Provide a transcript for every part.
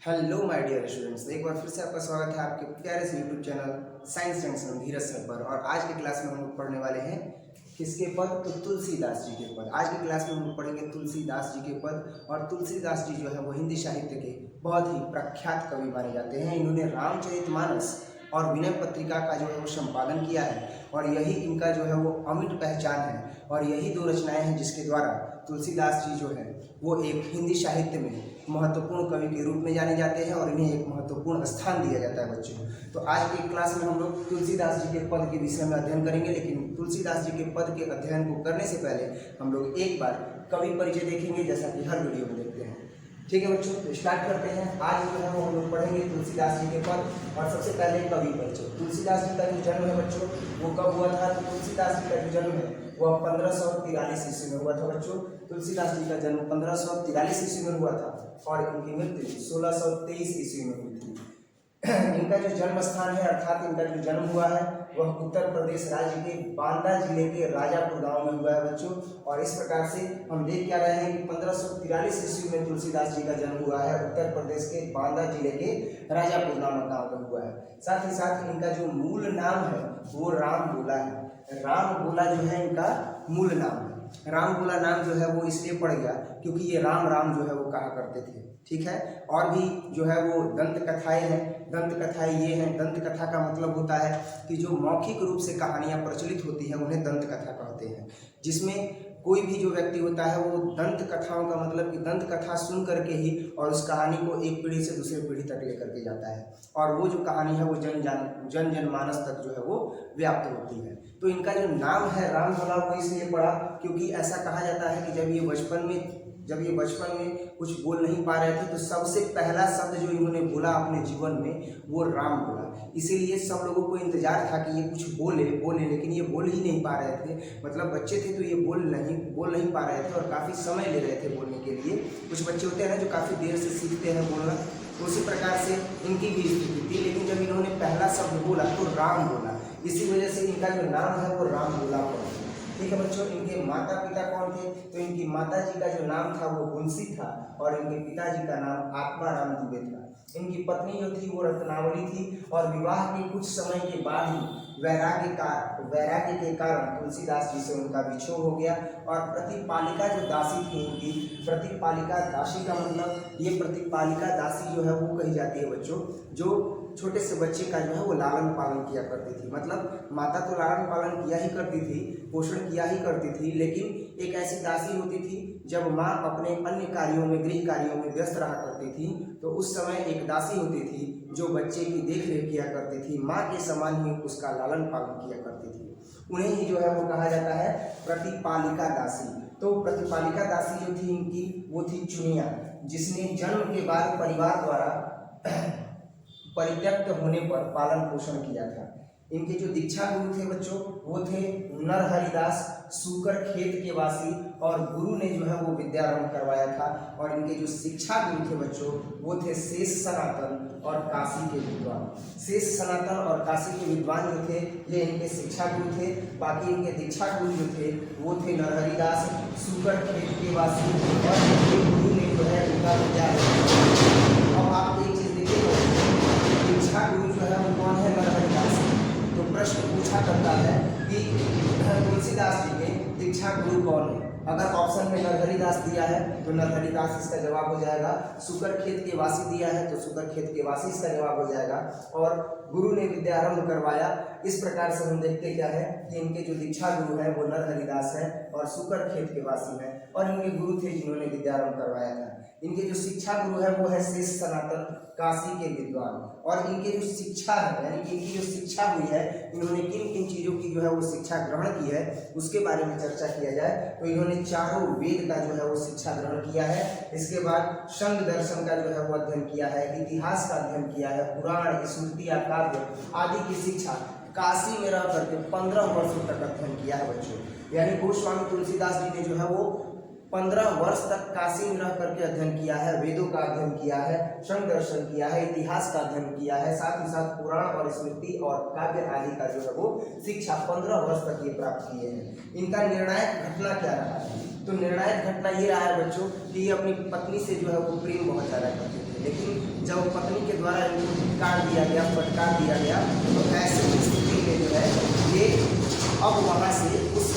Hello my dear students, एक बार फिर से आपका स्वागत है आपके प्यारे से यूट्यूब चैनल साइंस जंक्शन धीरज सर पर। और आज की क्लास में हम लोग पढ़ने वाले हैं किसके पद? तो तुलसीदास जी के पद। आज की क्लास में हम लोग पढ़ेंगे तुलसीदास जी के पद। और तुलसीदास जी जो है वो हिंदी साहित्य के बहुत ही प्रख्यात कवि माने जाते हैं। इन्होंने रामचरितमानस और विनय पत्रिका का जो है वो संपादन किया है और यही इनका जो है वो अमिट पहचान है। और यही दो रचनाएं हैं जिसके द्वारा तुलसीदास जी जो है वो एक हिंदी साहित्य में महत्वपूर्ण कवि के रूप में जाने जाते हैं और इन्हें एक महत्वपूर्ण स्थान दिया जाता है बच्चों। तो आज की क्लास में हम लोग तुलसीदास जी के पद के विषय में अध्ययन करेंगे, लेकिन तुलसीदास जी के पद के अध्ययन को करने से पहले हम लोग एक बार कवि परिचय देखेंगे, जैसा कि हर वीडियो में देखते हैं। ठीक है बच्चों, तो स्टार्ट करते हैं। आज जो है वो हम लोग पढ़ेंगे तुलसीदास जी के पद। और सबसे पहले कवि परिचय। तुलसीदास जी का जो जन्म है बच्चों वो कब हुआ था? तो तुलसीदास जी का जो जन्म है वह 1543 ईस्वी में हुआ था बच्चों। तुलसीदास जी का जन्म 1543 ईस्वी में हुआ था और इनकी मृत्यु 1623 ईस्वी में हुई थी। इनका जो जन्म स्थान है अर्थात इनका जो जन्म हुआ है वह उत्तर प्रदेश राज्य के बांदा जिले के राजापुर गांव में हुआ है बच्चों। और इस प्रकार से हम देख क्या रहे हैं कि 1543 ईस्वी में तुलसीदास जी का जन्म हुआ है उत्तर प्रदेश के बांदा जिले के राजापुर नामक गांव में हुआ है। साथ ही साथ इनका जो मूल नाम है वो राम बोला है। राम बोला जो है इनका मूल नाम है। राम बोला नाम जो है वो इसलिए पड़ गया क्योंकि ये राम राम जो है वो कहा करते थे। ठीक है, और भी जो है वो दंत कथाएं हैं। दंत कथाएं ये हैं, दंत कथा का मतलब होता है कि जो मौखिक रूप से कहानियां प्रचलित होती हैं उन्हें दंत कथा कहते हैं। जिसमें कोई भी जो व्यक्ति होता है वो दंत कथाओं का मतलब कि दंत कथा सुन करके ही और उस कहानी को एक पीढ़ी से दूसरी पीढ़ी तक लेकर के जाता है और वो जो कहानी है वो जन जनमानस तक जो है वो व्याप्त होती है। तो इनका जो नाम है राम बोला वो इसलिए पड़ा क्योंकि ऐसा कहा जाता है कि जब ये बचपन में कुछ बोल नहीं पा रहे थे तो सबसे पहला शब्द जो इन्होंने बोला अपने जीवन में वो राम बोला। इसीलिए सब लोगों को इंतजार था कि ये कुछ बोले, लेकिन ये बोल ही नहीं पा रहे थे। मतलब बच्चे थे तो ये बोल नहीं पा रहे थे और काफ़ी समय ले रहे थे बोलने के लिए। कुछ बच्चे होते हैं ना जो काफ़ी देर से सीखते हैं बोलना, तो उसी प्रकार से इनकी भी स्थिति थी। लेकिन जब इन्होंने पहला शब्द बोला तो राम बोला, इसी वजह से इनका जो नाम है वो राम बोला पड़ा। ठीक है बच्चों, इनके माता पिता कौन थे? तो इनकी माता जी का जो नाम था वो हुंसी था और इनके पिताजी का नाम आत्माराम दुबे था। इनकी पत्नी जो थी वो रत्नावली थी और विवाह के कुछ समय के बाद ही वैराग्य के कारण तुलसीदास जी से उनका विछोह हो गया। और प्रतिपालिका जो दासी थी उनकी, प्रतिपालिका दासी का मतलब ये प्रतिपालिका दासी जो है वो कही जाती है बच्चों जो छोटे से बच्चे का जो है वो लालन पालन किया करती थी। मतलब माता तो लालन पालन किया ही करती थी, पोषण किया ही करती थी, लेकिन एक ऐसी दासी होती थी जब माँ अपने अन्य कार्यों में, गृह कार्यों में व्यस्त रहा करती थी तो उस समय एक दासी होती थी जो बच्चे की देख रेख किया करती थी, माँ के समान ही उसका लालन पालन किया करती थी। उन्हें ही जो है वो कहा जाता है प्रतिपालिका दासी। तो प्रतिपालिका दासी जो थी इनकी वो थी चुनिया, जिसने जन्म के बाद परिवार द्वारा परित्यक्त होने पर पालन पोषण किया था। इनके जो दीक्षा गुरु थे बच्चों वो थे नरहरिदास सूकर खेत के वासी और गुरु ने जो है वो विद्यारंभ करवाया था। और इनके जो शिक्षा गुरु थे बच्चों वो थे शेष सनातन और काशी के विद्वान। शेष सनातन और काशी के विद्वान जो थे ये इनके शिक्षा गुरु थे। बाकी इनके दीक्षा गुरु जो थे वो थे नरहरिदास सूकर खेत के वासी और इनके गुरु ने जो है इनका विद्यारंभ। अब आप एक चीज देखिए, दीक्षा गुरु जो है वो कौन है? नरहरिदास। तो प्रश्न पूछा करता है कि तुलसीदास जी के दीक्षा गुरु कौन है? अगर ऑप्शन में नरहरिदास दिया है तो नरहरिदास इसका जवाब हो जाएगा। सुकर खेत के वासी दिया है तो सुकर खेत के वासी इसका जवाब हो जाएगा। और गुरु ने विद्यारंभ करवाया। इस प्रकार से हम देखते क्या है कि इनके जो दीक्षा गुरु है वो नरहरिदास है और सुकर खेत के वासी है और इनके गुरु थे जिन्होंने विद्यारंभ करवाया था। इनके जो शिक्षा गुरु है वो है शेष सनातन काशी के विद्वान। और इनके जो शिक्षा है यानी कि इनकी जो शिक्षा हुई है, इन्होंने किन किन चीज़ों की जो है वो शिक्षा ग्रहण की है उसके बारे में चर्चा किया जाए तो इन्होंने चारों वेद का जो है वो शिक्षा ग्रहण किया है। इसके बाद संघ दर्शन का जो है वो अध्ययन किया है, इतिहास का अध्ययन किया है, पुराण स्मृति या काव्य आदि की शिक्षा काशी में रह करके 15 वर्षों तक अध्ययन किया है बच्चों। यानी गोस्वामी तुलसीदास जी ने जो है वो 15 वर्ष तक काशी में रह करके अध्ययन किया है, वेदों का अध्ययन किया है, संघ दर्शन किया है, इतिहास का अध्ययन किया है, साथ ही साथ पुराण और स्मृति और काव्य आदि का जो है वो शिक्षा 15 वर्ष तक ये प्राप्त किए हैं। इनका निर्णायक घटना क्या रहा है? तो निर्णायक घटना ये रहा है बच्चों कि ये अपनी पत्नी से जो है वो प्रेम बहुत ज़्यादा करते थे, लेकिन जब जब पत्नी के द्वारा इनको धिक्कार दिया गया, फटकार दिया गया, तो ऐसी स्थिति में जो है ये अब वहाँ से उस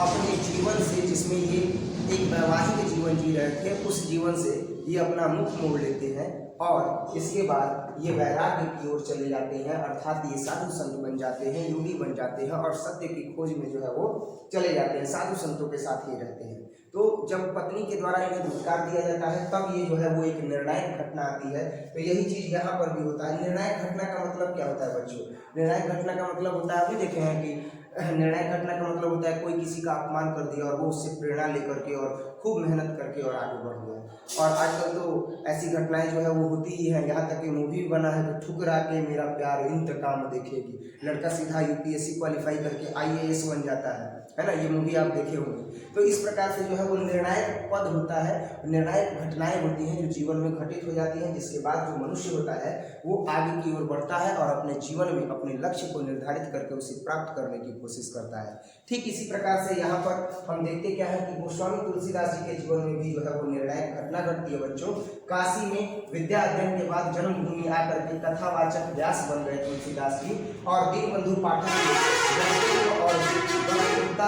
अपने जीवन से, जिसमें ये एक वैवाहिक जीवन जी रहे थे, उस जीवन से ये अपना मुख मोड़ लेते हैं और इसके बाद ये वैराग्य की ओर चले जाते हैं, अर्थात ये साधु संत बन जाते हैं, योगी बन जाते हैं और सत्य की खोज में जो है वो चले जाते हैं, साधु संतों के साथ ही रहते हैं। तो जब पत्नी के द्वारा इन्हें धिक्कार दिया जाता है तब ये जो है वो एक निर्णायक घटना आती है। तो यही चीज़ यहाँ पर भी होता है। निर्णायक घटना का मतलब क्या होता है बच्चों? निर्णायक घटना का मतलब होता है, अभी देखे हैं कि निर्णायक घटना का मतलब होता है कोई किसी का अपमान कर दिया और वो उससे प्रेरणा लेकर के और खूब मेहनत करके और आगे बढ़ गया। और आजकल तो ऐसी घटनाएं जो है वो होती ही है, यहाँ तक कि मूवी बना है तो ठुकरा के मेरा प्यार इंतकाम देखेगी, लड़का सीधा यूपीएससी क्वालिफाई करके आईएएस बन जाता है ना, ये मूवी आप देखे होंगे। तो इस प्रकार से जो है वो निर्णायक पद होता है, निर्णायक घटनाएं होती हैं जो जीवन में घटित हो जाती हैं, जिसके बाद जो मनुष्य होता है वो आगे की ओर बढ़ता है और अपने जीवन में अपने लक्ष्य को निर्धारित करके उसे प्राप्त करने की कोशिश करता है। ठीक इसी प्रकार से यहाँ पर हम देखते क्या है कि गोस्वामी तुलसीदास जी के जीवन में भी जो है वो निर्णायक घटना घटती है बच्चों। काशी में विद्या अध्ययन के बाद जन्मभूमि आकर के कथावाचक व्यास बन गए तुलसीदास जी और दीनबंधु पाठक और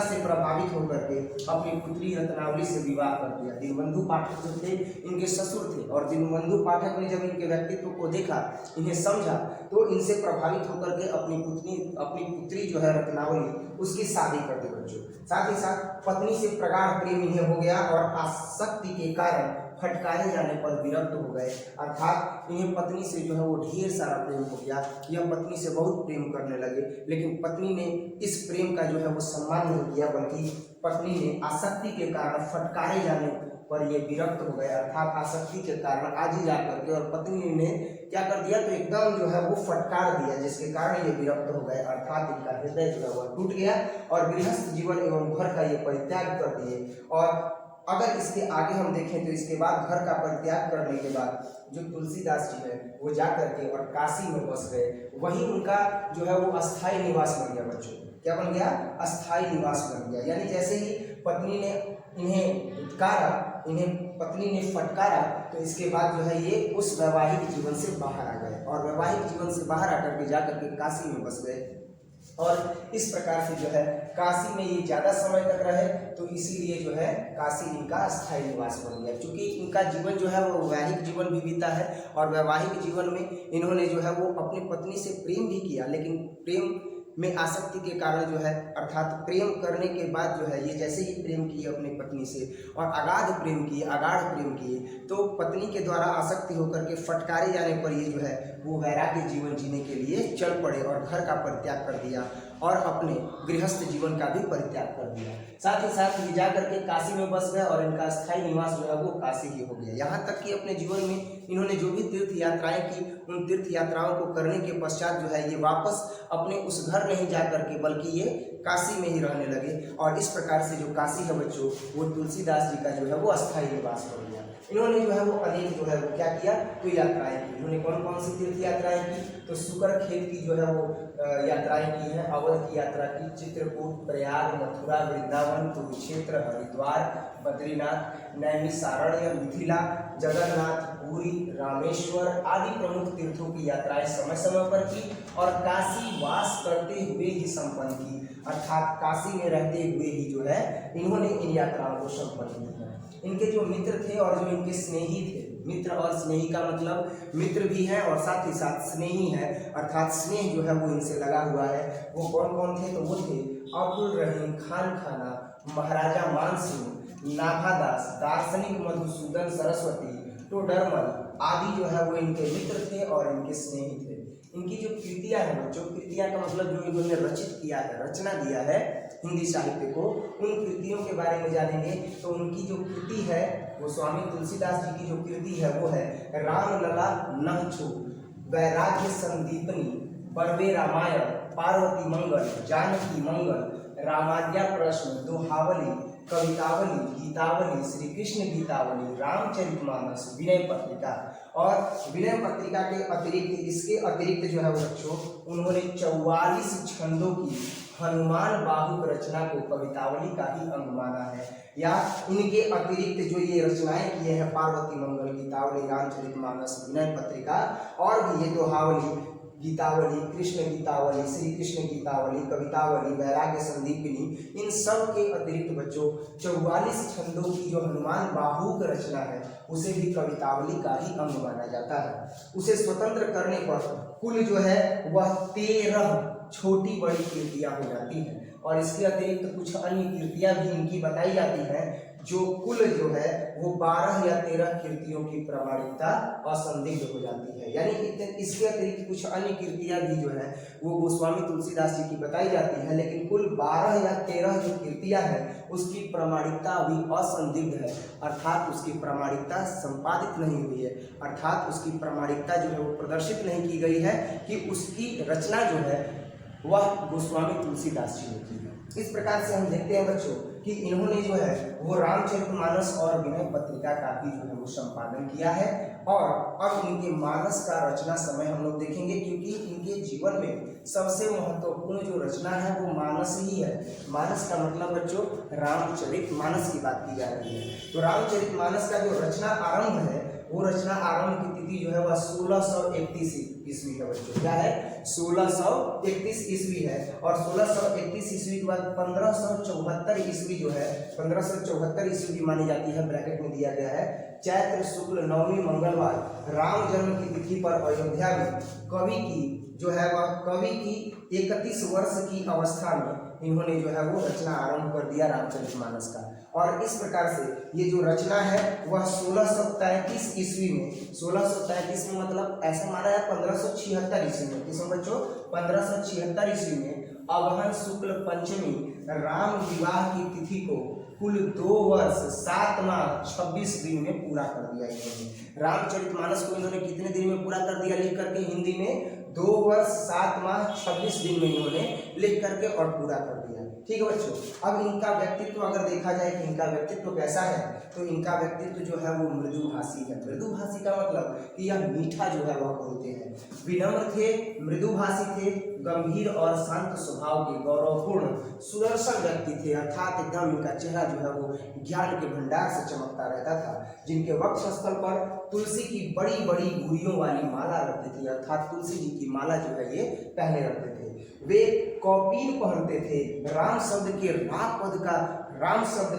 से प्रभावित होकर के अपनी पुत्री रत्नावली से विवाह कर दिया। दीनबंधु पाठक जो थे इनके ससुर थे और दीनबंधु पाठक ने जब इनके व्यक्तित्व को देखा, इन्हें समझा, तो इनसे प्रभावित होकर के अपनी पुत्री जो है रत्नावली, उसकी शादी कर दी बच्चों। साथ ही साथ पत्नी से प्रगाढ़ प्रेम इन्हें हो गया और आसक्ति के कारण फटकारे जाने पर विरक्त हो गए, अर्थात इन्हें पत्नी से जो है वो ढेर सारा प्रेम हो गया। यह पत्नी से बहुत प्रेम करने लगे, लेकिन पत्नी ने इस प्रेम का जो है वो सम्मान नहीं किया, बल्कि पत्नी ने आसक्ति के कारण फटकारे जाने पर ये विरक्त हो गए, अर्थात आसक्ति के कारण आज ही जा करके और पत्नी ने क्या कर दिया, तो एकदम जो है वो फटकार दिया, जिसके कारण ये विरक्त हो गए, अर्थात इनका हृदय जो है वह टूट गया और गृहस्थ जीवन एवं घर का ये परित्याग कर दिए। और अगर इसके आगे हम देखें तो इसके बाद घर का परित्याग करने के बाद जो तुलसीदास जी है वो जा करके और काशी में बस गए, वहीं उनका जो है वो अस्थायी निवास बन गया बच्चों। क्या बन गया? अस्थायी निवास बन गया। यानी जैसे ही पत्नी ने इन्हें फटकारा, पत्नी ने फटकारा, तो इसके बाद जो है ये उस वैवाहिक जीवन से बाहर आ गए और वैवाहिक जीवन से बाहर आकर के जाकर के काशी में बस गए और इस प्रकार से जो है काशी में ये ज़्यादा समय तक रहे, तो इसीलिए जो है काशी इनका स्थायी निवास बन गया। क्योंकि इनका जीवन जो है वो वैवाहिक जीवन भी बीता है और वैवाहिक जीवन में इन्होंने जो है वो अपनी पत्नी से प्रेम भी किया, लेकिन प्रेम में आसक्ति के कारण जो है, अर्थात प्रेम करने के बाद जो है ये जैसे ही प्रेम किए अपनी पत्नी से और अगाध प्रेम किए, तो पत्नी के द्वारा आसक्ति होकर के फटकारे जाने पर ये जो है वो वैराग्य जीवन जीने के लिए चल पड़े और घर का परित्याग कर दिया और अपने गृहस्थ जीवन का भी परित्याग कर दिया। साथ ही साथ ये जा करके काशी में बस गए और इनका स्थायी निवास जो है वो काशी ही हो गया। यहाँ तक कि अपने जीवन में इन्होंने जो भी तीर्थ यात्राएं की, उन तीर्थ यात्राओं को करने के पश्चात जो है ये वापस अपने उस घर नहीं जा करके बल्कि ये काशी में ही रहने लगे और इस प्रकार से जो काशी है बच्चों वो तुलसीदास जी का जो है वो अस्थायी निवास बन गया। इन्होंने जो है वो अनेक जो है वो क्या किया, तो यात्राएं की। इन्होंने कौन कौन सी तीर्थ यात्राएं की, तो शुकर खेत की जो है वो यात्राएं की हैं, अवध की यात्रा की, चित्रकूट, प्रयाग, मथुरा, वृंदावन, कुरुक्षेत्र, हरिद्वार, बद्रीनाथ, नैमिषारण्य, मिथिला, जगन्नाथ, पुरी, रामेश्वर आदि प्रमुख तीर्थों की यात्राएं समय समय पर की और काशी वास करते हुए ही संपन्न की, अर्थात काशी में रहते हुए ही जो है इन्होंने इन यात्राओं को संपन्न किया। इनके जो मित्र थे और जो इनके स्नेही थे, मित्र और स्नेही का मतलब मित्र भी हैं और साथ ही साथ स्नेही है, अर्थात स्नेह जो है वो इनसे लगा हुआ है। वो कौन कौन थे, तो वो थे अब्दुल रहीम खान खाना, महाराजा मान सिंह, नाभादास, दार्शनिक मधुसूदन सरस्वती, टोडरमल आदि जो है वो इनके मित्र थे और इनके स्नेही थे। इनकी जो कृतियाँ हैं बच्चों, कृतियाँ का मतलब जो इन्होंने रचित किया है, रचना दिया है हिंदी साहित्य को, उन कृतियों के बारे में जानेंगे। तो उनकी जो कृति है वो स्वामी तुलसीदास जी की जो कृति है वो है रामलला नहछु, वैराग्य संदीपनी, पर्वे रामायण, पार्वती मंगल, जानकी मंगल, रामाज्ञा प्रश्न, दोहावली, कवितावली, गीतावली, श्री कृष्ण गीतावली, रामचरितमानस, विनय पत्रिका और विनय पत्रिका के अतिरिक्त, इसके अतिरिक्त जो है वो बच्चों उन्होंने 44 छंदों की हनुमान बाहुक रचना को कवितावली का ही अंग माना है। या इनके अतिरिक्त जो ये रचनाएं किए हैं, पार्वती मंगल गीतावली, रामचरितमानस, विनय पत्रिका और भी ये दोहावली, गीतावली, कृष्ण गीतावली, श्री कृष्ण गीतावली, कवितावली, वैराग्य संदीपिनी, इन सब के अतिरिक्त बच्चों 44 छंदों की जो हनुमान बाहुक रचना है उसे भी कवितावली का ही अंग माना जाता है। उसे स्वतंत्र करने पर कुल जो है वह 13 छोटी बड़ी कृतियां हो जाती हैं और इसके अतिरिक्त कुछ अन्य कृतियां भी इनकी बताई जाती हैं, जो कुल जो है वो 12 या 13 कृतियों की प्रामाणिकता असंदिग्ध हो जाती है। यानी इसके अतिरिक्त कुछ अन्य कृतियां भी जो है वो गोस्वामी तुलसीदास जी की बताई जाती है, लेकिन कुल 12 या 13 जो कृतियां हैं उसकी प्रामाणिकता अभी असंदिग्ध है, अर्थात उसकी प्रामाणिकता संपादित नहीं हुई है, अर्थात उसकी प्रामाणिकता जो है वो प्रदर्शित नहीं की गई है कि उसकी रचना जो है वह गोस्वामी तुलसीदास जी ने की है। इस प्रकार से हम देखते हैं बच्चों कि इन्होंने जो है वो रामचरितमानस और विनय पत्रिका का भी जो है वो संपादन किया है। और अब इनके मानस का रचना समय हम लोग देखेंगे, क्योंकि इनके जीवन में सबसे महत्वपूर्ण जो रचना है वो मानस ही है। मानस का मतलब बच्चों रामचरितमानस की बात की जा रही है। तो रामचरितमानस का जो रचना आरंभ है वो रचना आरंभ की तिथि जो है वह 1631 ईस्वी है बच्चों। क्या है? 1631 ईस्वी है। और 1631 ईस्वी के बाद 1574 ईस्वी जो है 1574 ईस्वी की मानी जाती है, ब्रैकेट में दिया गया है, चैत्र शुक्ल नवमी मंगलवार राम जन्म की तिथि पर अयोध्या में कवि की जो है वह कवि की 31 वर्ष की अवस्था में इन्होंने जो है वो रचना आरंभ कर दिया रामचरितमानस का। और इस प्रकार से ये जो रचना है वह 1633 ईस्वी में, 1633 में मतलब ऐसा माना है 1576 ईस्वी में, किसमें बच्चों 1576 ईस्वी में अगहन शुक्ल पंचमी राम विवाह की तिथि को कुल 2 वर्ष 7 माह 26 दिन में पूरा कर दिया इन्होंने। रामचरितमानस को इन्होंने कितने दिन में पूरा कर दिया लिख करके? हिंदी में 2 वर्ष 7 माह 26 दिन में इन्होंने लिख करके और पूरा कर दिया। ठीक है बच्चों। अब इनका व्यक्तित्व अगर देखा जाए कि इनका व्यक्तित्व कैसा है, तो इनका व्यक्तित्व जो है वो मृदुभाषी है। मृदुभाषी का मतलब कि यह मीठा जो है वह बोलते हैं, विनम्र थे, मृदुभाषी थे, गंभीर और शांत स्वभाव के, गौरवपूर्ण सुदर्शन व्यक्ति थे, अर्थात एकदम इनका चेहरा जो है वो ज्ञान के भंडार से चमकता रहता था। जिनके वक्षस्थल पर तुलसी की बड़ी बड़ी गुड़ियों वाली माला रखते थे, अर्थात तुलसी जी की माला जो है ये पहने रखते थे। वे कौपीन पहनते थे। राम शब्द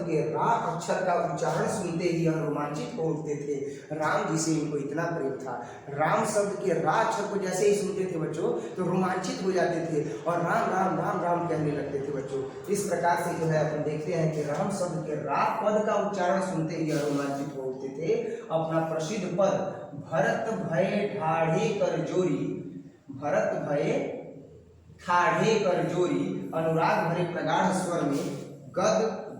के रा अक्षर का उच्चारण सुनते ही यह रोमांचित हो उठते थे। राम जी से इनको इतना प्रेम था, राम शब्द के रा अक्षर को जैसे ही सुनते थे बच्चों तो रोमांचित हो जाते थे और राम राम राम राम कहने लगते थे बच्चों। इस प्रकार से जो है अपन देखते हैं कि राम शब्द के रा पद का उच्चारण सुनते ही यह रोमांचित हो उठते थे। अपना प्रसिद्ध पद भरत भय ठाढ़े कर जोरी, भरत भय ठाढ़े कर जोरी, अनुराग भरे प्रगाढ़ स्वर में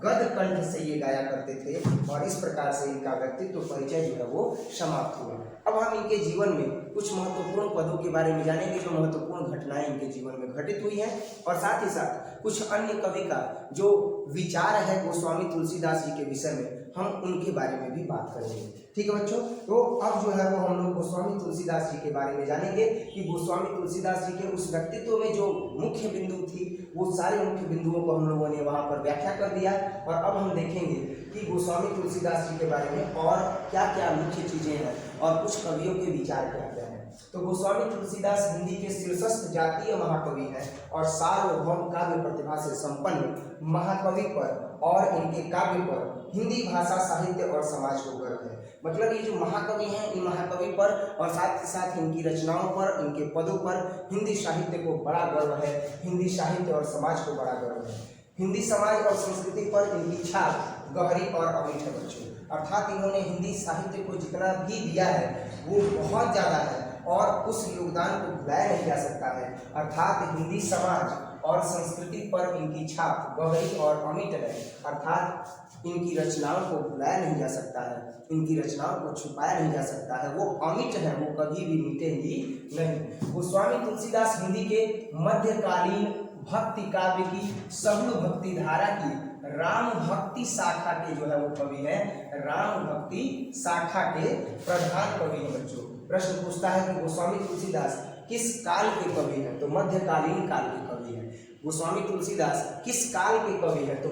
गद कंठ से ये गाया करते थे। और इस प्रकार से इनका व्यक्तित्व परिचय जो है वो समाप्त हुआ। अब हम इनके जीवन में कुछ महत्वपूर्ण पदों के बारे में जानेंगे, जो महत्वपूर्ण घटनाएं इनके जीवन में घटित हुई हैं, और साथ ही साथ कुछ अन्य कवि का जो विचार है गोस्वामी तुलसीदास जी के विषय में हम उनके बारे में भी बात करेंगे। ठीक है बच्चों। तो अब जो है वो हम लोग गोस्वामी तुलसीदास जी के बारे में जानेंगे कि गोस्वामी तुलसीदास जी के उस व्यक्तित्व में जो मुख्य बिंदु थी वो सारे मुख्य बिंदुओं को हम लोगों ने वहाँ पर व्याख्या कर दिया। और अब हम देखेंगे कि गोस्वामी तुलसीदास जी के बारे में और क्या क्या मुख्य चीज़ें हैं और कुछ कवियों के विचार क्या क्या हैं। तो गोस्वामी तुलसीदास हिंदी के शीर्षस्थ जातीय महाकवि हैं और सार्वभौम काव्य प्रतिभा से संपन्न महाकवि पर और इनके काव्य पर हिंदी भाषा, साहित्य और समाज को गर्व है। मतलब ये जो महाकवि हैं, इन महाकवि पर और साथ ही साथ इनकी रचनाओं पर, इनके पदों पर हिंदी साहित्य को बड़ा गर्व है, हिंदी साहित्य और समाज को बड़ा गर्व है। हिंदी समाज और संस्कृति पर इनकी छाप गहरी और अमिट है बच्चों। अर्थात इन्होंने हिंदी साहित्य को जितना भी दिया है वो बहुत ज़्यादा है और उस योगदान को भुलाया नहीं जा सकता है। अर्थात हिंदी समाज और संस्कृति पर इनकी छाप गहरी और अमिट है, अर्थात इनकी रचनाओं को भुलाया नहीं जा सकता है, इनकी रचनाओं को छुपाया नहीं जा सकता है, वो अमिट है, वो कभी भी मिटेंगी नहीं। गोस्वामी तुलसीदास हिंदी के मध्यकालीन भक्ति काव्य की सगुण भक्ति धारा की राम भक्ति शाखा के जो है वो कवि है, राम भक्ति शाखा के प्रधान कवि है बच्चों। प्रश्न पूछता है कि गोस्वामी तुलसीदास किस काल के कवि हैं, तो मध्यकालीन काल के कवि हैं। गोस्वामी तुलसीदास किस काल के कवि हैं, तो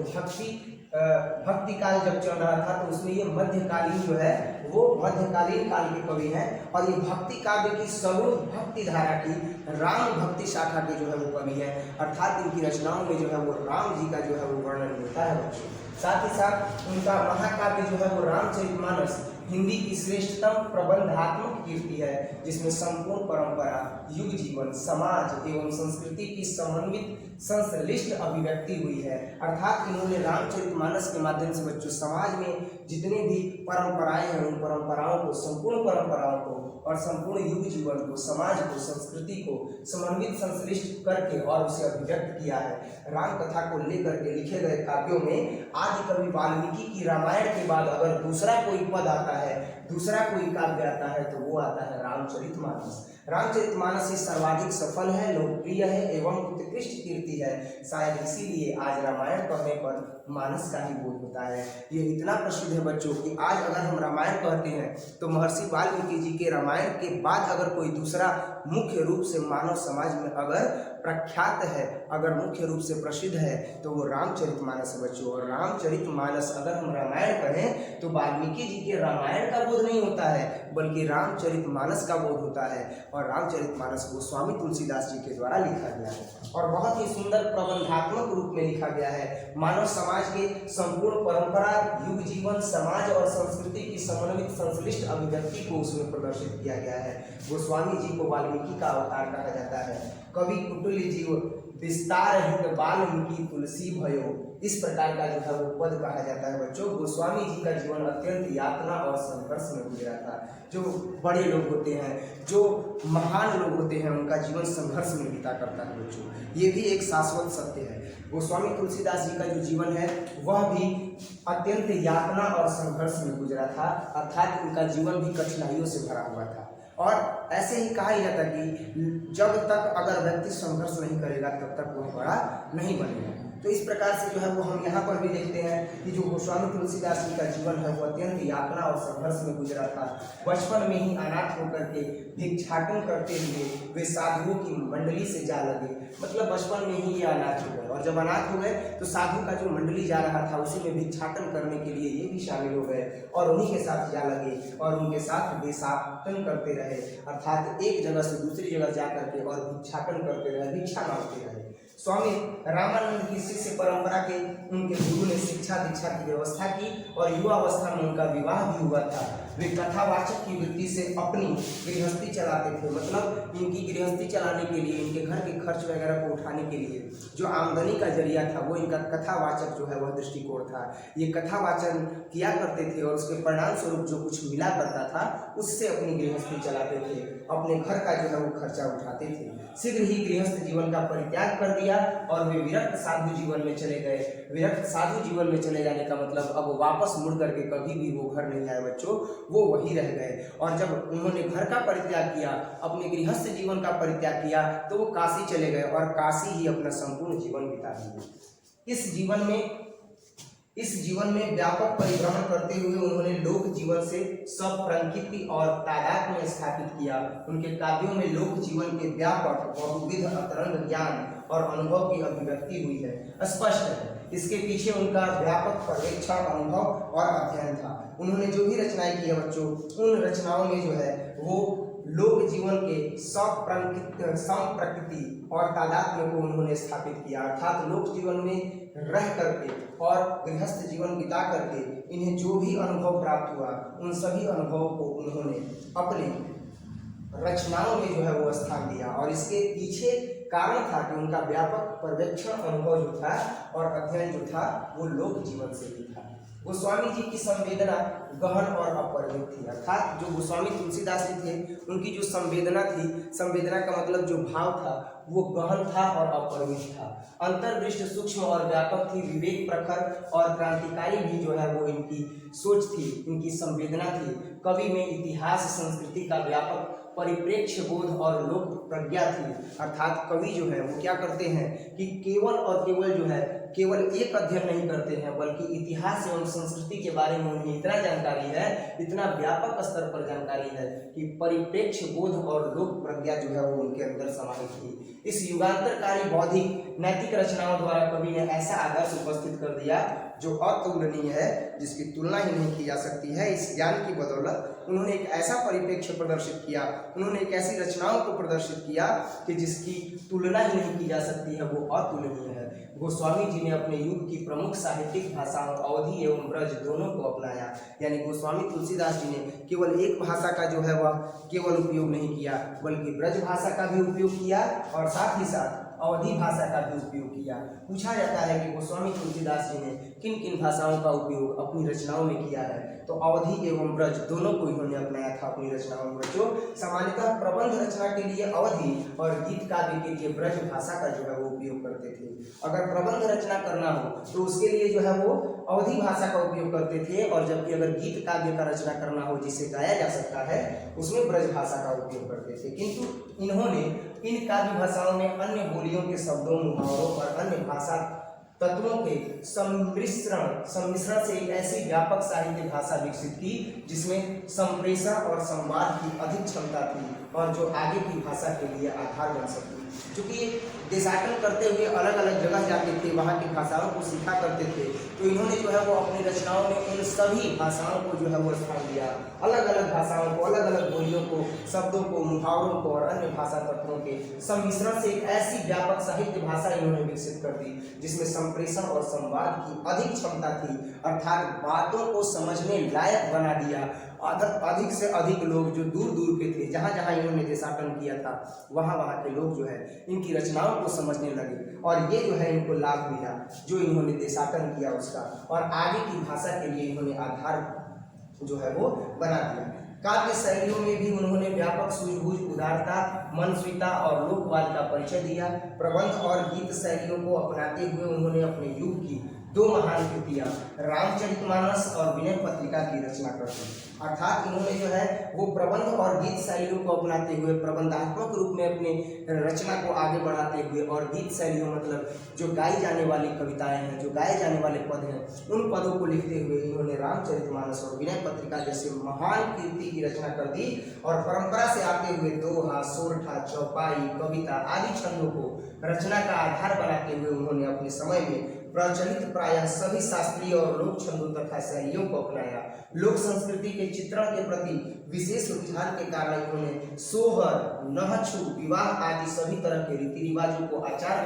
भक्ति काल जब चल रहा था तो उसमें ये मध्यकालीन जो है वो मध्यकालीन काल के कवि हैं। और ये भक्ति काव्य की सर्वोच्च भक्ति धारा की राम भक्ति शाखा के जो है वो कवि हैं, अर्थात इनकी रचनाओं में जो है वो राम जी का जो है वो वर्णन मिलता है बच्चों। साथ ही साथ उनका महाकाव्य जो है वो रामचरितमानस हिंदी की श्रेष्ठतम प्रबंधात्मक कीर्ति है, जिसमें संपूर्ण परंपरा, युग जीवन, समाज एवं संस्कृति की समन्वित संश्लिष्ट अभिव्यक्ति हुई है। अर्थात इन्होंने रामचरितमानस के माध्यम से बच्चों समाज में जितने भी परंपराएं हैं उन परंपराओं को, संपूर्ण परंपराओं को और संपूर्ण युग जीवन को, समाज को, संस्कृति को समन्वित संश्लिष्ट करके और उसे अभिव्यक्त किया है। राम कथा को लेकर के लिखे गए काव्यों में आदि कवि वाल्मीकि की रामायण के बाद अगर दूसरा कोई पद आता है, दूसरा कोई काव्य आता है तो वो आता है रामचरितमानस। रामचरितमानस ही सर्वाधिक सफल है, लोकप्रिय है एवं उत्कृष्ट कीर्ति है। शायद इसीलिए आज रामायण पढ़ने पर मानस का ही बोध होता है। ये इतना प्रसिद्ध है बच्चों कि आज अगर हम रामायण कहते हैं तो महर्षि वाल्मीकि जी के रामायण के बाद अगर कोई दूसरा मुख्य रूप से मानव समाज में अगर प्रख्यात है, अगर मुख्य रूप से प्रसिद्ध है तो वो रामचरितमानस है बच्चों। और रामचरितमानस अगर हम रामायण पढ़ें तो वाल्मीकि जी के रामायण का बोध नहीं होता है बल्कि रामचरितमानस का बोध होता है। और रामचरितमानस गोस्वामी तुलसीदास जी के द्वारा लिखा गया है और बहुत ही सुंदर प्रबंधात्मक रूप में लिखा गया है। मानव समाज के संपूर्ण परंपरा, युग जीवन, समाज और संस्कृति की समन्वित संश्लिष्ट अभिव्यक्ति को उसमें प्रदर्शित किया गया है। गोस्वामी जी को वाल्मीकि का अवतार कहा जाता है। कवि कुटुल्य जीव विस्तार हित वाल्मीकि तुलसी भयो, इस प्रकार का जो है वो पद कहा जाता है बच्चों। गोस्वामी जी का जीवन अत्यंत यातना और संघर्ष में गुजरा था। जो बड़े लोग होते हैं, जो महान लोग होते हैं, उनका जीवन संघर्ष में बीता करता है बच्चों। ये भी एक शाश्वत सत्य है। गोस्वामी तुलसीदास जी का जो जीवन है वह भी अत्यंत यातना और संघर्ष में गुजरा था, अर्थात उनका जीवन भी कठिनाइयों से भरा हुआ था। और ऐसे ही कहा जाता कि जब तक अगर व्यक्ति संघर्ष नहीं करेगा तब तक वह बड़ा नहीं बनेगा। तो इस प्रकार से जो है वो हम यहाँ पर भी देखते हैं कि जो गोस्वामी तुलसीदास जी का जीवन है वो अत्यंत यातना और संघर्ष में गुजरा था। बचपन में ही अनाथ होकर के भिक्षाटन करते हुए वे साधुओं की मंडली से जा लगे, मतलब बचपन में ही ये अनाथ हो गए। और जब अनाथ हो गए तो साधु का जो मंडली जा रहा था उसी में भिक्षाटन करने के लिए ये भी शामिल हो गए और उन्हीं के साथ जा लगे और उनके साथ भिक्षाटन करते रहे, अर्थात एक जगह से दूसरी जगह जा करके और भिक्षाटन करते रहे, भिक्षा मांगते रहे। स्वामी रामानंद की शिष्य परंपरा के उनके गुरु ने शिक्षा दीक्षा की व्यवस्था की और युवावस्था में उनका विवाह भी हुआ था। वे कथावाचक की वृत्ति से अपनी गृहस्थी चलाते थे, मतलब इनकी गृहस्थी चलाने के लिए, इनके घर के खर्च वगैरह को उठाने के लिए जो आमदनी का जरिया था वो इनका कथावाचक जो है वह दृष्टिकोण था। ये कथावाचन किया करते थे और उसके परिणाम स्वरूप जो कुछ मिला करता था उससे अपनी गृहस्थी चलाते थे, अपने घर का जो है वो खर्चा उठाते थे। शीघ्र ही गृहस्थ जीवन का परित्याग कर दिया और वे विरक्त साधु जीवन में चले गए। विरक्त साधु जीवन में चले जाने का मतलब अब वापस मुड़ करके कभी भी वो घर नहीं आए बच्चों, वो वहीं रह गए। और जब उन्होंने घर का परित्याग किया, अपने गृहस्थ जीवन का परित्याग किया तो वो काशी चले गए और काशी ही अपना संपूर्ण जीवन बिता दिए। इस जीवन में व्यापक परिभ्रमण करते हुए उन्होंने लोक जीवन से स्वप्रंकिति और तादात्म्य स्थापित किया। उनके काव्यों में लोक जीवन के व्यापक बहुविध अतरंग ज्ञान और अनुभव की अभिव्यक्ति हुई है। स्पष्ट है इसके पीछे उनका व्यापक पर्यवेक्षण, अनुभव और अध्ययन था। उन्होंने जो भी रचनाएं की है बच्चों, उन रचनाओं में जो है वो लोक जीवन के संप्रकृति और तादात्म्य को उन्होंने स्थापित किया, अर्थात लोक जीवन में रह करके और गृहस्थ जीवन बिता करके इन्हें जो भी अनुभव प्राप्त हुआ उन सभी अनुभवों को उन्होंने अपने रचनाओं में जो है वो स्थान दिया। और इसके पीछे कारण था कि उनका व्यापक पर्यवेक्षण, अनुभव जो था और अध्ययन जो था वो लोक जीवन से ही था। गोस्वामी जी की संवेदना गहन और अपरिमित थी। अर्थात जो गोस्वामी तुलसीदास जी थे उनकी जो संवेदना थी, संवेदना का मतलब जो भाव था वो गहन था और अपरिमित था, अंतर्दृष्टि सूक्ष्म और व्यापक थी, विवेक प्रखर और क्रांतिकारी भी जो है वो इनकी सोच थी, इनकी संवेदना थी। कवि में इतिहास संस्कृति का व्यापक परिप्रेक्ष्य बोध और लोक प्रज्ञा थी। अर्थात कवि जो है वो क्या करते हैं कि केवल और केवल जो है केवल एक अध्ययन नहीं करते हैं, बल्कि इतिहास एवं संस्कृति के बारे में उन्हें इतना जानकारी है, इतना व्यापक स्तर पर जानकारी है कि परिप्रेक्ष्य बोध और लोक प्रज्ञा जो है वो उनके अंदर समाहित थी। इस युगांतरकारी बौद्धिक नैतिक रचनाओं द्वारा कवि ने ऐसा आदर्श उपस्थित कर दिया जो अतुलनीय है, जिसकी तुलना ही नहीं की जा सकती है। इस ज्ञान की बदौलत उन्होंने एक ऐसा परिप्रेक्ष्य प्रदर्शित किया, उन्होंने एक ऐसी रचनाओं को प्रदर्शित किया कि जिसकी तुलना ही नहीं की जा सकती है, वो अतुलनीय है। गोस्वामी जी ने अपने युग की प्रमुख साहित्यिक भाषाओं अवधी एवं ब्रज दोनों को अपनाया, यानी गोस्वामी तुलसीदास जी ने केवल एक भाषा का जो है वह केवल उपयोग नहीं किया, बल्कि ब्रज भाषा का भी उपयोग किया और साथ ही साथ अवधी भाषा का भी उपयोग किया। पूछा जाता है कि गोस्वामी तुलसीदास जी ने किन किन भाषाओं का उपयोग अपनी रचनाओं में किया है, तो अवधी एवं ब्रज दोनों को इन्होंने अपनाया था अपनी रचनाओं में। जो सामान्यतः प्रबंध रचना के लिए अवधी और गीत काव्य के लिए ब्रज भाषा का जो है वो उपयोग करते थे। अगर प्रबंध रचना करना हो तो उसके लिए जो है वो अवधी भाषा का उपयोग करते थे, और जबकि अगर गीत काव्य का रचना करना हो जिसे गाया जा सकता है उसमें ब्रज भाषा का उपयोग करते थे। किंतु इन्होंने इन काव्य भाषाओं में अन्य बोलियों के शब्दों, मुहावरों और अन्य भाषा तत्वों के सम्मिश्रण से एक ऐसी व्यापक साहित्य भाषा विकसित की जिसमें संप्रेषण और संवाद की अधिक क्षमता थी और जो आगे की भाषा के लिए आधार बन सकी। चूंकि देशाटन करते हुए अलग अलग जगह जाते थे, वहाँ की भाषाओं को सीखा करते थे, तो इन्होंने जो है वो अपनी रचनाओं में इन सभी भाषाओं को जो है वो स्थान दिया। अलग अलग भाषाओं को, अलग अलग बोलियों को, शब्दों को, मुहावरों को और अन्य भाषा तत्वों के सम्मिश्रण से एक ऐसी व्यापक साहित्य भाषा इन्होंने विकसित कर दी जिसमें संप्रेषण और संवाद की अधिक क्षमता थी, अर्थात बातों को समझने लायक बना दिया। अधिक से अधिक लोग जो दूर दूर के थे, जहाँ जहाँ इन्होंने देशाटन किया था, वहाँ वहाँ के लोग जो है इनकी रचनाओं को समझने लगे और ये जो है इनको लाभ मिला जो इन्होंने देशाटन किया उसका, और आगे की भाषा के लिए इन्होंने आधार जो है वो बना दिया। काव्य शैलियों में भी उन्होंने व्यापक सूझबूझ, उदारता, मनस्विता और लोकवाद का परिचय दिया। प्रबंध और गीत शैलियों को अपनाते हुए उन्होंने अपने युग की दो महान कृतियां रामचरितमानस और विनय पत्रिका की रचना कर दी। अर्थात इन्होंने जो है वो प्रबंध और गीत शैलियों को अपनाते हुए, प्रबंधात्मक रूप में अपने रचना को आगे बढ़ाते हुए, और गीत शैलियों मतलब जो गाई जाने वाली कविताएं हैं, जो गाए जाने वाले पद हैं, उन पदों को लिखते हुए इन्होंने रामचरितमानस और विनय पत्रिका जैसे महान कृति की रचना कर दी। और परंपरा से आते हुए दोहा, सोरठा, चौपाई, कविता आदि छंदों को रचना का आधार बनाते हुए उन्होंने अपने समय में प्रचलित प्रायः सभी शास्त्रीय और लोक छंदों तथा शैलियों को अपनाया। लोक संस्कृति के चित्रण के प्रति विशेष रुझान के कारण इन्होंने सोहर, नहछु, विवाह आदि सभी तरह के रीति रिवाजों को, आचार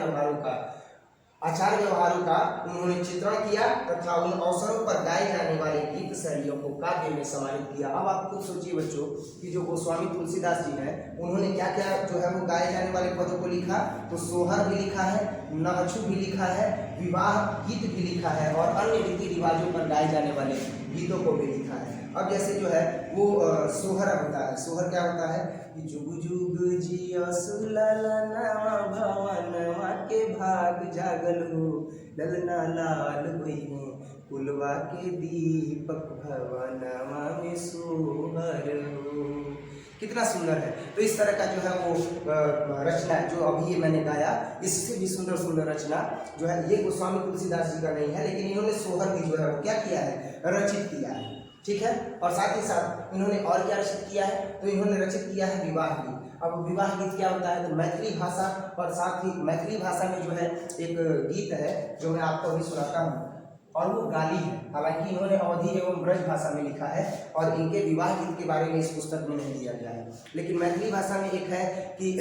व्यवहारों का उन्होंने चित्रण किया तथा उन अवसरों पर गाए जाने वाले गीत शैलियों को काव्य में समाहित किया। अब आप खुद सोचिए बच्चों कि जो गोस्वामी तुलसीदास जी हैं उन्होंने क्या क्या जो है वो गाए जाने वाले पदों को लिखा, तो सोहर भी लिखा है, नहछु भी लिखा है, विवाह गीत भी लिखा है और अन्य रीति रिवाजों पर गाए जाने वाले गीतों को भी लिखा है। अब जैसे जो है वो सोहर होता है, सोहर क्या होता है कि जुग जुग जियस ललना भवनवा के भाग जागल हो, ललना लाल हुई है कुलवा के दीपक भवनवा में सोहर हो। कितना सुंदर है। तो इस तरह का जो है वो रचना जो अभी ये मैंने गाया, इससे भी सुंदर सुंदर रचना जो है ये गोस्वामी तुलसीदास जी का नहीं है, लेकिन इन्होंने सोहर भी जो है वो क्या किया है, रचित किया है। ठीक है, और साथ ही साथ इन्होंने और क्या रचित किया है, तो इन्होंने रचित किया है विवाह गीत। अब विवाह गीत क्या होता है, तो मैथिली भाषा और साथ ही मैथिली भाषा में जो है एक गीत है जो मैं आपको अभी सुनाता हूँ और वो गाली है। हालांकि इन्होंने अवधी एवं ब्रज भाषा में लिखा है और इनके विवाह गीत के बारे में इस पुस्तक में नहीं दिया गया है, लेकिन मैथिली भाषा में एक है कि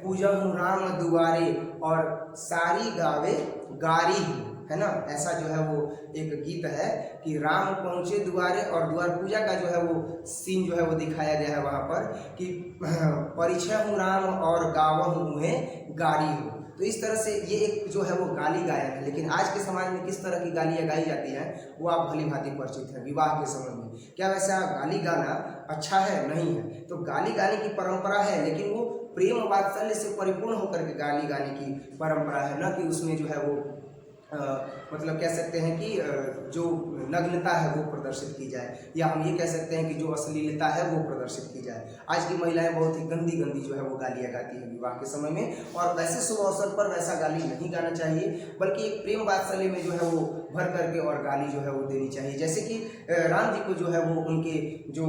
पूजहु राम दुआरे और सारी गावे गारी, है ना। ऐसा जो है वो एक गीत है कि राम पहुँचे द्वारे, और द्वार पूजा का जो है वो सीन जो है वो दिखाया गया है वहाँ पर कि परिचय हूँ राम और गावहु मुहे गारी हो। तो इस तरह से ये एक जो है वो गाली गायन है। लेकिन आज के समाज में किस तरह की गालियाँ गाई जाती हैं वो आप भली भांति परिचित हैं विवाह के समय में। क्या वैसा गाली गाना अच्छा है? नहीं है। तो गाली गाने की परंपरा है, लेकिन वो प्रेम वात्सल्य से परिपूर्ण होकर के गाली गाने की परंपरा है, न कि उसमें जो है वो मतलब कह सकते हैं कि जो नग्नता है वो प्रदर्शित की जाए, या हम ये कह सकते हैं कि जो अश्लीलता है वो प्रदर्शित की जाए। आज की महिलाएं बहुत ही गंदी गंदी जो है वो गालियाँ गाती हैं विवाह के समय में, और वैसे शुभ अवसर पर वैसा गाली नहीं गाना चाहिए, बल्कि एक प्रेम वात्सल्य में जो है वो भर करके और गाली जो है वो देनी चाहिए। जैसे कि राम जी को जो है वो उनके जो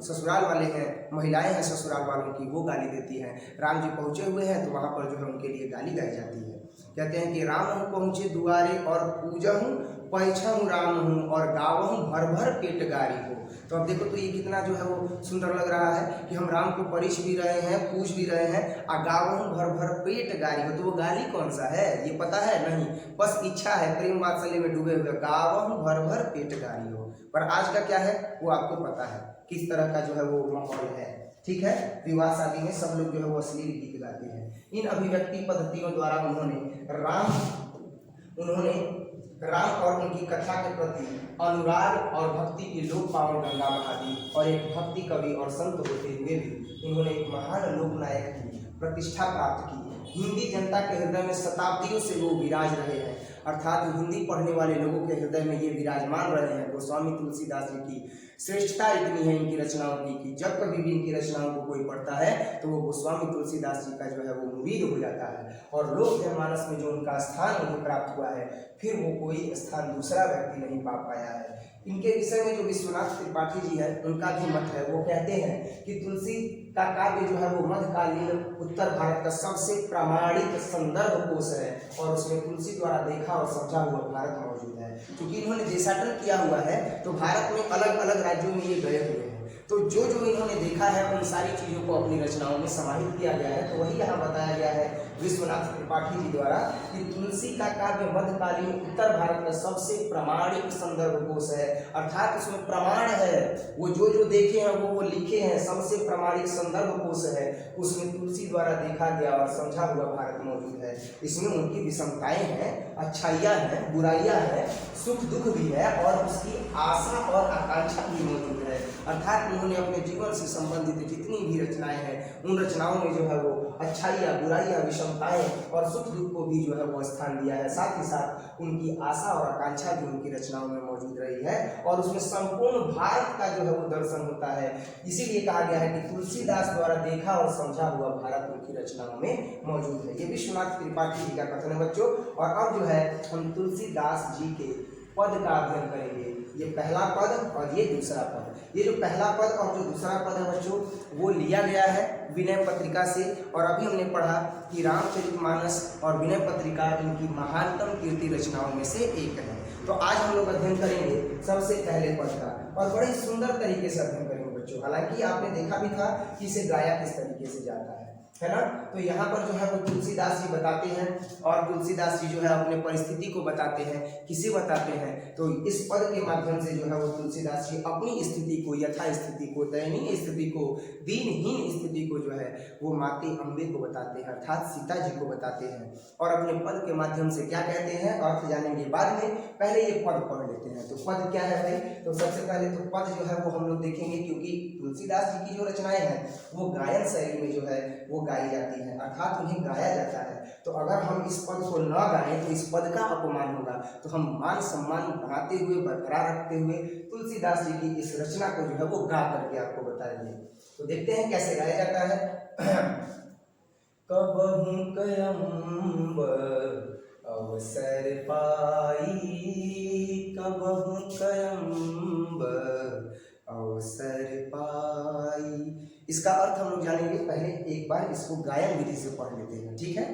ससुराल वाले हैं, महिलाएं हैं ससुराल वालों की, वो गाली देती हैं। राम जी पहुँचे हुए हैं तो वहाँ पर जो है उनके लिए गाली गाई जाती है। कहते हैं कि राम हूँ पहुँचे दुआरे और पूजहूँ पैछहूँ राम हूँ और गावहूँ भर भर पेट गारी हो। तो अब देखो तो ये कितना जो है वो सुंदर लग रहा है कि हम राम को परिश भी रहे हैं, पूज भी रहे हैं, और गावहूँ भर भर पेट गारी हो। तो वो गाली कौन सा है ये पता है? नहीं, बस इच्छा है, प्रेम वात्सल्य में डूबे हुए, गावहूँ भर भर पेट गारी हो। पर आज का क्या है वो आपको पता है, किस तरह का जो है वो माहौल है। ठीक है, विवाह शादी में सब लोग जो है वो अश्लील गीत गाते हैं। इन अभिव्यक्ति पद्धतियों द्वारा उन्होंने राम और उनकी कथा के प्रति अनुराग और भक्ति की लोक पावन गंगा बहा दी, और एक भक्ति कवि और संत होते हुए भी उन्होंने एक महान लोकनायक की प्रतिष्ठा प्राप्त की। हिंदी जनता के हृदय में शताब्दियों से वो विराज रहे हैं, अर्थात हिंदी पढ़ने वाले लोगों के हृदय में ये विराजमान रहे हैं। गोस्वामी तुलसीदास जी की श्रेष्ठता इतनी है इनकी रचनाओं की कि जब कभी भी इनकी रचनाओं को कोई पढ़ता है तो वो गोस्वामी तुलसीदास जी का जो है वो मुरीद हो जाता है, और लोक जनमानस में जो उनका स्थान उन्हें प्राप्त हुआ है फिर वो कोई स्थान दूसरा व्यक्ति नहीं पा पाया है। इनके विषय में जो विश्वनाथ त्रिपाठी जी है उनका भी मत है। वो कहते हैं कि तुलसी का काव्य जो है वो मध्यकालीन उत्तर भारत का सबसे प्रामाणिक संदर्भ कोश है, और उसमें तुलसी द्वारा देखा और समझा हुआ भारत मौजूद है। क्योंकि इन्होंने देशाटन किया हुआ है तो भारत में अलग अलग राज्यों में ये गए हुए हैं, तो जो जो इन्होंने देखा है उन सारी चीज़ों को अपनी रचनाओं में समाहित किया गया है। तो वही यहाँ बताया गया है विश्वनाथ त्रिपाठी जी द्वारा कि तुलसी का काव्य मध्यकालीन उत्तर भारत का सबसे प्रामाणिक संदर्भ कोश है, अर्थात उसमें प्रमाण है, वो जो जो देखे हैं वो लिखे हैं, सबसे प्रामाणिक संदर्भ कोश है, उसमें तुलसी द्वारा देखा गया और समझा हुआ भारत मौजूद है। इसमें उनकी विषमताएं हैं, अच्छाइयाँ हैं, बुराइयाँ हैं, सुख दुख भी है, और उसकी आशा और आकांक्षा भी मौजूद है। अर्थात उन्होंने अपने जीवन से संबंधित जितनी भी रचनाएं हैं उन रचनाओं में जो है वो अच्छाइयाँ, बुराइयाँ, विषमताएं और सुख दुख को भी जो है वो स्थान दिया है। साथ ही साथ उनकी आशा और आकांक्षा भी उनकी रचनाओं में मौजूद रही है, और उसमें संपूर्ण भारत का जो है वो दर्शन होता है। इसीलिए कहा गया है कि तुलसीदास द्वारा देखा और समझा हुआ भारत उनकी रचनाओं में मौजूद है। ये विश्वनाथ त्रिपाठी जी का कथन है बच्चों। और अब जो है हम तुलसीदास जी के पद का अध्ययन करेंगे। ये पहला पद और ये दूसरा पद। ये जो पहला पद और जो दूसरा पद है बच्चों वो लिया गया है विनय पत्रिका से, और अभी हमने पढ़ा कि रामचरितमानस और विनय पत्रिका इनकी महानतम कीर्ति रचनाओं में से एक है। तो आज हम लोग अध्ययन करेंगे सबसे पहले पद का, और बड़े सुंदर तरीके से अध्ययन करेंगे बच्चों। हालांकि आपने देखा भी था कि इसे गाया किस तरीके से जाता है ना। तो यहाँ पर जो है वो तुलसीदास जी बताते हैं, और तुलसीदास जी जो है अपने परिस्थिति को बताते हैं। किसे बताते हैं? तो इस पद के माध्यम से जो है वो तुलसीदास जी अपनी स्थिति को, यथा स्थिति को, दयनीय स्थिति को, दीनहीन स्थिति को जो है वो माते अम्बे को बताते हैं, अर्थात सीता जी को बताते हैं। और अपने पद के माध्यम से क्या कहते हैं अर्थ जानेंगे बाद में, पहले ये पद पढ़ लेते हैं। तो पद क्या है भाई? तो सबसे पहले तो पद जो है वो हम लोग देखेंगे, क्योंकि तुलसीदास जी की जो रचनाएं हैं वो गायन शैली में जो है वो गाई जाती है, अर्थात उन्हें गाया जाता है। तो अगर हम इस पद को न गाएं तो इस पद का अपमान होगा। तो हम मान सम्मान बनाते हुए, बरकरार रखते हुए तुलसीदास जी की इस रचना को जो है वो गा करके आपको बताएंगे। तो देखते हैं कैसे गाया जाता है। कबहु कयम्ब अवसर पाई, कबहु कयम्ब अवसर पाई। इसका अर्थ हम लोग जानेंगे, पहले एक बार इसको गायन विधि से पढ़ लेते हैं, ठीक है।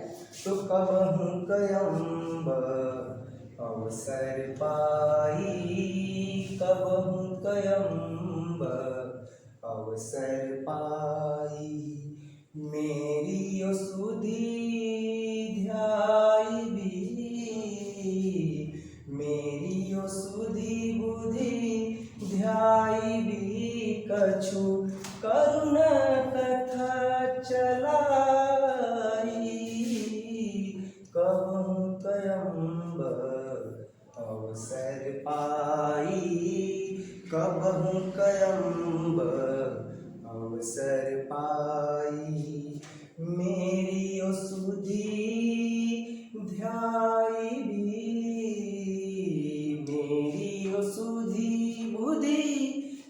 तो कबहु कयम्ब अवसर पाई, कबहु कयम्ब अवसर पाई, मेरी सुधी ध्याई भी, मेरी सुधी बुद्धि ध्याई भी, कछु करुण कथा चलाई, ध्याई मेरी ओ सुधी ध्याईबी मेरी ओ सुधी बुद्धि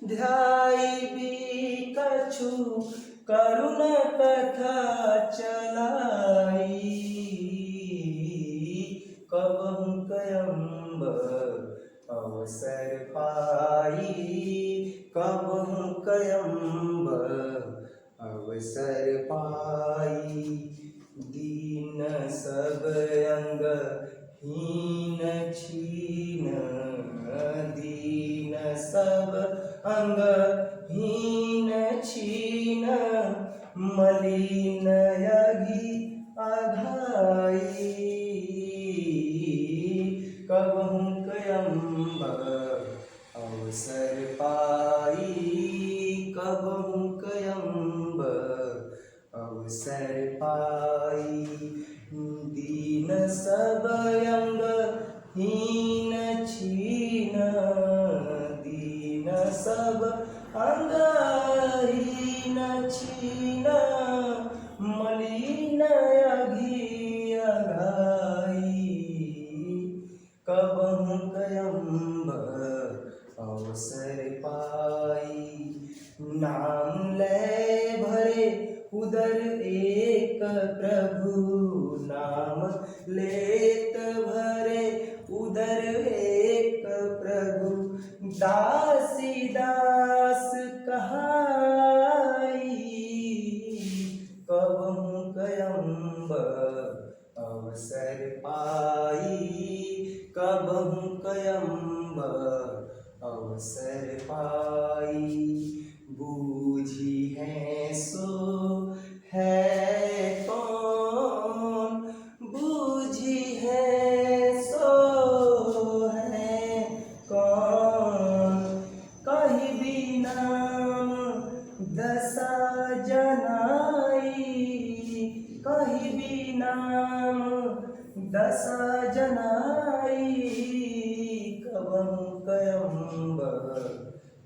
ध्याईबी कछु करुण कथा चलाई कबहु कयम्ब अवसर पाई कबहु कयम्ब अवसर पाई दीन सब अंग हीन छीन दीन सब अंग हीन छीन मलिन यगी अघाई कबहु कयम्ब अवसर पाई कबहु कयम्ब अवसर पाई दीन सब अंग हीन छीन दीन सब अंग हीन छीन मलिन अघी अघाई कबहु कयम्ब अवसर पाई नाम ले भरे उदर एक प्रभु नाम लेत भरे उदर एक प्रभु दासी दास कहाई कबहु कयम्ब अवसर पाई कबहु कयम्ब अवसर पाई बूझी है सो है कौन बूझी है सो है कौन कहीं भी नाम दशा जनाई कहीं भी नाम दशा जनाई कबहु कयम्ब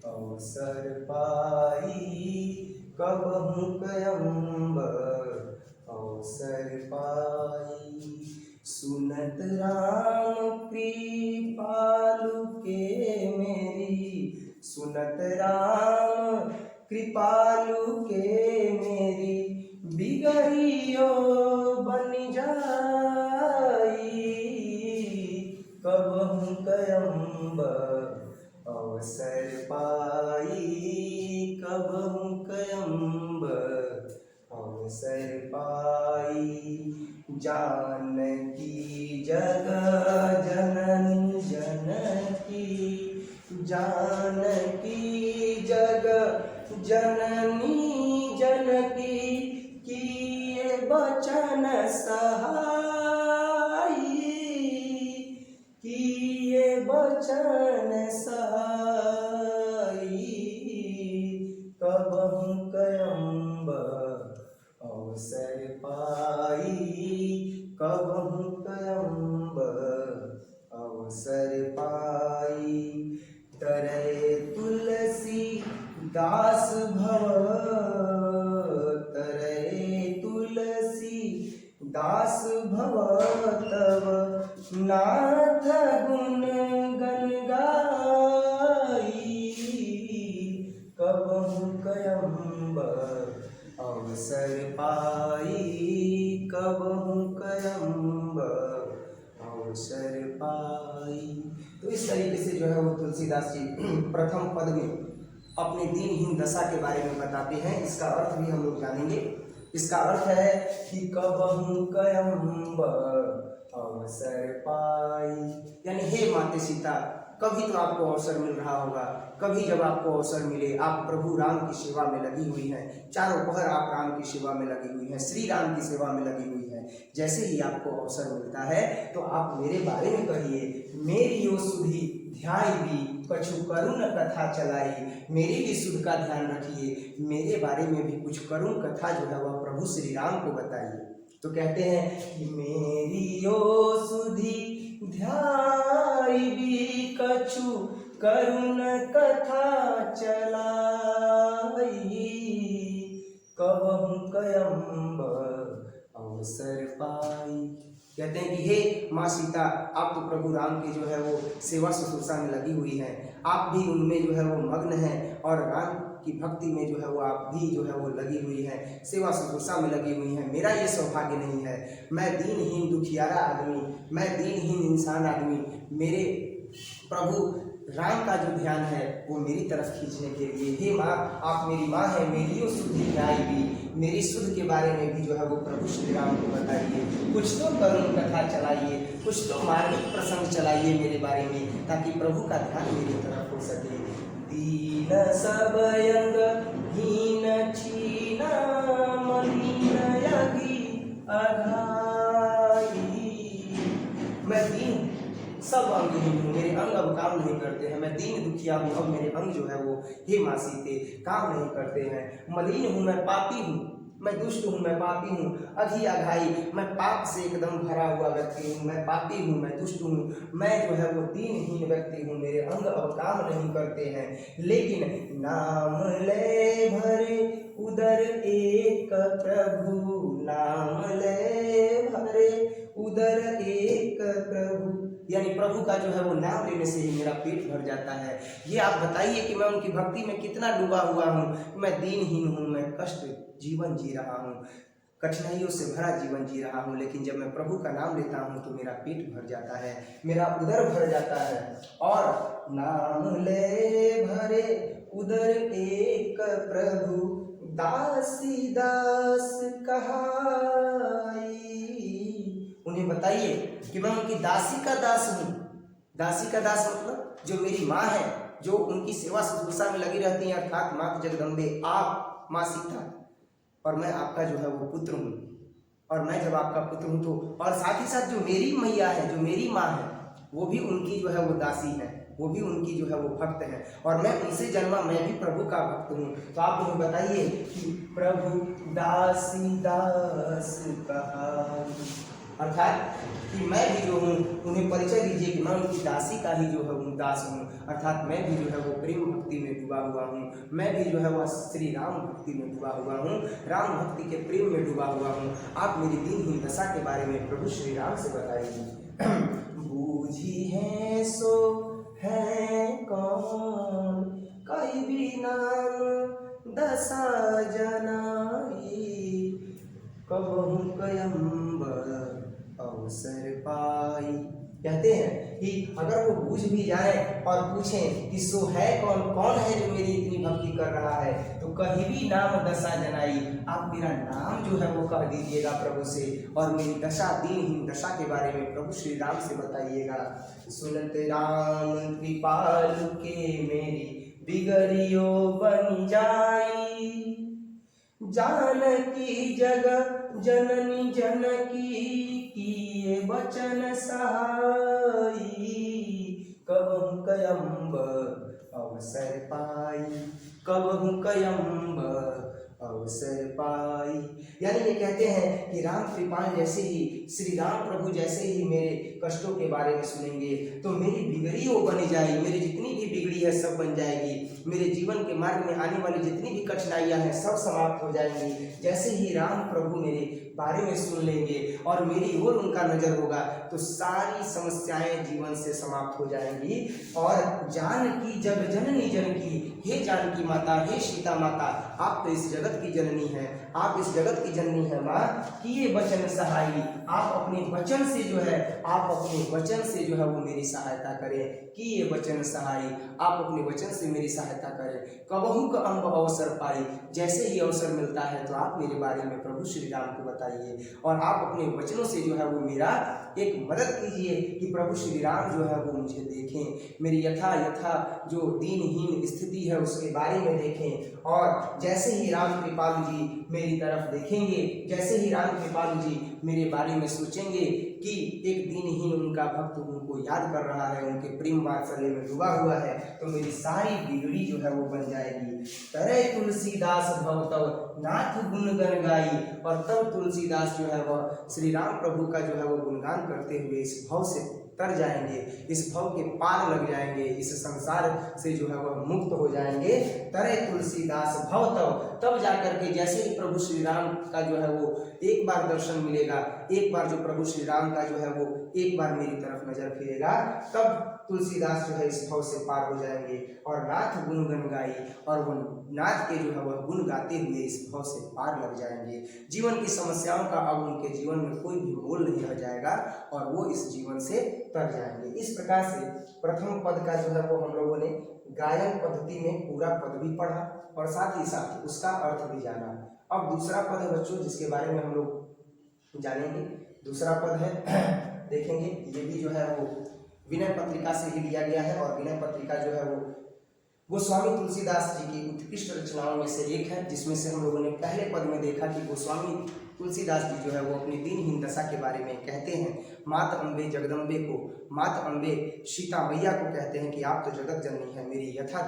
अवसर पाई कबहु कयम्ब अवसर पाई सुनत राम कृपालु के मेरी सुनत राम कृपालु के मेरी बिगड़ियो बन जाई कबहु कयम्ब अवसर पाई कबहु कयम्ब अवसर पाई जानकी जगह जननी जनकी जानकी जगह जननी जनकी किए बचन सहाई किए बचन सहाई कबहु कयम्ब अवसर पाई कबहु कयम्ब अवसर पाई तरे तुलसी दास भव तरे तुलसी दास भव तव नाथ गुण गन गाई कबहु कयम्ब अवसर पाई कबहु कयम्ब अवसर पाई। तो इस तरीके से जो है वो तुलसीदास जी प्रथम पद में अपने दीनहीन दशा के बारे में बताते हैं। इसका अर्थ भी हम लोग जानेंगे। इसका अर्थ है कि कबहु कयम्ब अवसर पाई, यानी हे माते सीता, कभी तो आपको अवसर मिल रहा होगा, कभी जब आपको अवसर मिले, आप प्रभु राम की सेवा में लगी हुई हैं, चारों पहर आप राम की सेवा में लगी हुई हैं, श्री राम की सेवा में लगी हुई हैं। जैसे ही आपको अवसर मिलता है तो आप मेरे बारे में कहिए, मेरी यो सुधि ध्याई भी कछु करुण कथा चलाई, मेरी भी सुध का ध्यान रखिए, मेरे बारे में भी कुछ करुण कथा जो है वह प्रभु श्री राम को बताइए। तो कहते हैं कि मेरी यो सुधि ध्याई भी कछु करुण कथा चलाई, कबहु कयम्ब अवसर पाई। कहते हैं कि हे माँ सीता, आप तो प्रभु राम के जो है वो सेवा शुश्रूषा में लगी हुई हैं, आप भी उनमें जो है वो मग्न हैं और राम की भक्ति में जो है वो आप भी जो है वो लगी हुई हैं, सेवा शुश्रूषा में लगी हुई हैं। मेरा ये सौभाग्य नहीं है, मैं दीनहीन दुखियारा आदमी, मैं दीनहीन इंसान आदमी, मेरे प्रभु राम का जो ध्यान है वो मेरी तरफ खींचने के लिए, हे माँ आप मेरी माँ है, मेरी शुद्धि न्याय भी, मेरी शुद्ध के बारे में भी जो है वो प्रभु श्री राम को बताइए, कुछ तो करुण कथा चलाइए, कुछ तो मार्मिक प्रसंग चलाइए मेरे बारे में, ताकि प्रभु का ध्यान मेरी तरफ हो सके। दीन सब अंग हीन छीना मलिन यज्ञ अघाई। मैं दीन सब अंगहीन हूँ, मेरे अंग अब काम नहीं करते हैं, मैं दीन दुखिया हूँ, अब मेरे अंग जो है वो हे माँ सीते काम नहीं करते हैं। मलिन हूँ, मैं पापी हूँ, मैं दुष्ट हूँ, मैं पापी हूँ। अघी अघाई, मैं पाप से एकदम भरा हुआ व्यक्ति हूँ, मैं पापी हूँ, मैं दुष्ट हूँ, मैं जो है वो दीनहीन व्यक्ति हूँ, मेरे अंग अब काम नहीं करते हैं। लेकिन नाम ले भरे उदर एक प्रभु, नाम ले भरे उदर एक प्रभु, यानी प्रभु का जो है वो नाम लेने से ही मेरा पेट भर जाता है। ये आप बताइए कि मैं उनकी भक्ति में कितना डूबा हुआ हूँ। मैं दीनहीन हूँ, मैं कष्ट जीवन जी रहा हूँ, कठिनाइयों से भरा जीवन जी रहा हूँ, लेकिन जब मैं प्रभु का नाम लेता हूँ तो मेरा पेट भर जाता है, मेरा उदर भर जाता है। और नाम ले भरे उदर एक प्रभु, दासी दास कहाई। उन्हें बताइए कि मैं उनकी दासी का दास हूँ। दासी का दास मतलब जो मेरी माँ है, जो उनकी सेवा शुश्रूषा में लगी रहती है, अर्थात माता जगदम्बे, आप माँ सीता, और मैं आपका जो है वो पुत्र हूँ। और मैं जब आपका पुत्र हूँ तो, और साथ ही साथ जो मेरी मैया है, जो मेरी माँ है, वो भी उनकी जो है वो दासी है, वो भी उनकी जो है वो भक्त है, और मैं उनसे जन्मा, मैं भी प्रभु का भक्त हूँ। तो आप मुझे बताइए कि प्रभु दासी दास कहाई, अर्थात कि मैं भी जो हूँ, उन्हें परिचय दीजिए कि मैं उनकी दासी का ही जो है वो दास हूँ, अर्थात मैं भी जो है वो प्रेम भक्ति में डूबा हुआ हूँ, मैं भी जो है वह श्री राम भक्ति में डूबा हुआ हूँ, राम भक्ति के प्रेम में डूबा हुआ हूँ। आप मेरी दीनहीन दशा के बारे में प्रभु श्री राम से बताइए। बूझी है सो है कौन, कई भी नाम दशा जनाई, कबहु कयम्ब अवसर पाई। कहते हैं कि अगर वो बूझ भी जाए और पूछें कि सो है कौन, कौन है जो मेरी इतनी भक्ति कर रहा है, तो कहीं भी नाम दशा जनाई, आप मेरा नाम जो है वो कह दीजिएगा प्रभु से, और मेरी दशा, दीनहीन दशा के बारे में प्रभु श्री राम से बताइएगा। सुनत राम कृपालु के मेरी बिगड़ियो बन जाई, जानकी जगत जननी जनकी किए वचन सहाई, कबहु कयम्ब अवसर पाई, कबहु कयम्ब अवसर पाई। यानी ये कहते हैं कि राम कृपाल जैसे ही, श्री राम प्रभु जैसे ही मेरे कष्टों के बारे में सुनेंगे तो मेरी बिगड़ी वो बनी जाएगी, मेरी जितनी भी बिगड़ी है सब बन जाएगी, मेरे जीवन के मार्ग में आने वाली जितनी भी कठिनाइयां हैं सब समाप्त हो जाएंगी। जैसे ही राम प्रभु मेरे बारे में सुन लेंगे और मेरी ओर उनका नजर होगा तो सारी समस्याएं जीवन से समाप्त हो जाएंगी। और जानकी जग जननी जनकी, हे जानकी माता, हे सीता माता, आप तो इस जगत की जननी हैं, आप इस जगत की जननी है माँ, किए वचन सहाई, आप अपने वचन से जो है, आप अपने वचन से जो है वो मेरी सहायता करें, किए वचन सहाई, आप अपने वचन से मेरी सहायता करें। कबहु कयम्ब अवसर पाई, जैसे ही अवसर मिलता है तो आप मेरे बारे में प्रभु श्री राम को बताइए, और आप अपने वचनों से जो है वो मेरा एक मदद कीजिए कि प्रभु श्री राम जो है वो मुझे देखें, मेरी यथा जो दीनहीन स्थिति है उसके बारे में देखें। और जैसे ही राम कृपालु जी मेरी तरफ देखेंगे, जैसे ही राम कृपालु जी मेरे बारे में सोचेंगे कि एक दीनहीन उनका भक्त उनको याद कर रहा है, उनके प्रेम वात्सल्य में डूबा हुआ है, तो मेरी सारी बिगड़ी जो है वो बन जाएगी। करे तुलसीदास भव तव नाथ गुण गण गाई, और तब तुलसीदास जो है वह श्री राम प्रभु का जो है वो गुणगान करते हुए इस भव से तर जाएंगे, इस भव के पार लग जाएंगे, इस संसार से जो है वह मुक्त हो जाएंगे। तरे तुलसीदास भव तब जाकर के जैसे ही प्रभु श्री राम का जो है वो एक बार दर्शन मिलेगा, एक बार जो प्रभु श्री राम का जो है वो एक बार मेरी तरफ नजर फिरेगा, तब तुलसीदास जो है इस भव से पार हो जाएंगे और नाथ गुणगन गाई, और वो नाथ के जो है वह गुण गाते हुए इस भव से पार लग जाएंगे। जीवन की समस्याओं का अब उनके जीवन में कोई भी मोल नहीं रह जाएगा और वो इस जीवन से तर जाएंगे। इस प्रकार से प्रथम पद का जो है वो हम लोगों ने गायन पद्धति में पूरा पद भी पढ़ा और साथ ही साथ उसका अर्थ भी जाना। अब दूसरा पद है बच्चों जिसके बारे में हम लोग जानेंगे। दूसरा पद है देखेंगे, ये भी जो है वो विनय पत्रिका से ही लिया गया है और विनय पत्रिका जो है वो गोस्वामी तुलसीदास जी की उत्कृष्ट रचनाओं में से एक है, जिसमें से हम लोगों ने पहले पद में देखा कि गोस्वामी तुलसीदास जी जो है वो अपनी दीनहीन दशा के बारे में कहते हैं। मात अम्बे जगदम्बे को, मात अम्बे सीता मैया को कहते हैं कि आप तो जगत जननी है, मेरी यथा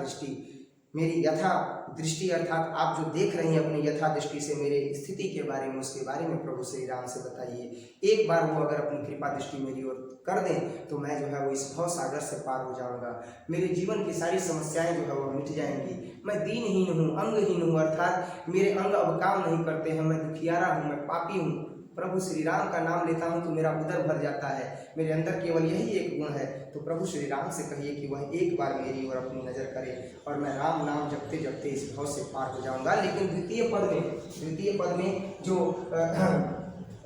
दृष्टि अर्थात आप जो देख रही हैं अपनी यथा दृष्टि से मेरे स्थिति के बारे में, उसके बारे में प्रभु श्री राम से बताइए। एक बार वो अगर अपनी कृपा दृष्टि मेरी ओर कर दें तो मैं जो है वो इस भव सागर से पार हो जाऊंगा, मेरे जीवन की सारी समस्याएं जो है वो मिट जाएंगी। मैं दीनहीन हूँ, अंगहीन हूँ, अर्थात मेरे अंग अब काम नहीं करते हैं, मैं दुखियारा हूँ, मैं पापी हूँ। प्रभु श्री राम का नाम लेता हूँ तो मेरा उदर भर जाता है, मेरे अंदर केवल यही एक गुण है। तो प्रभु श्री राम से कहिए कि वह एक बार मेरी ओर अपनी नज़र करे और मैं राम नाम जपते जपते इस भव से पार हो जाऊंगा। लेकिन द्वितीय पद में जो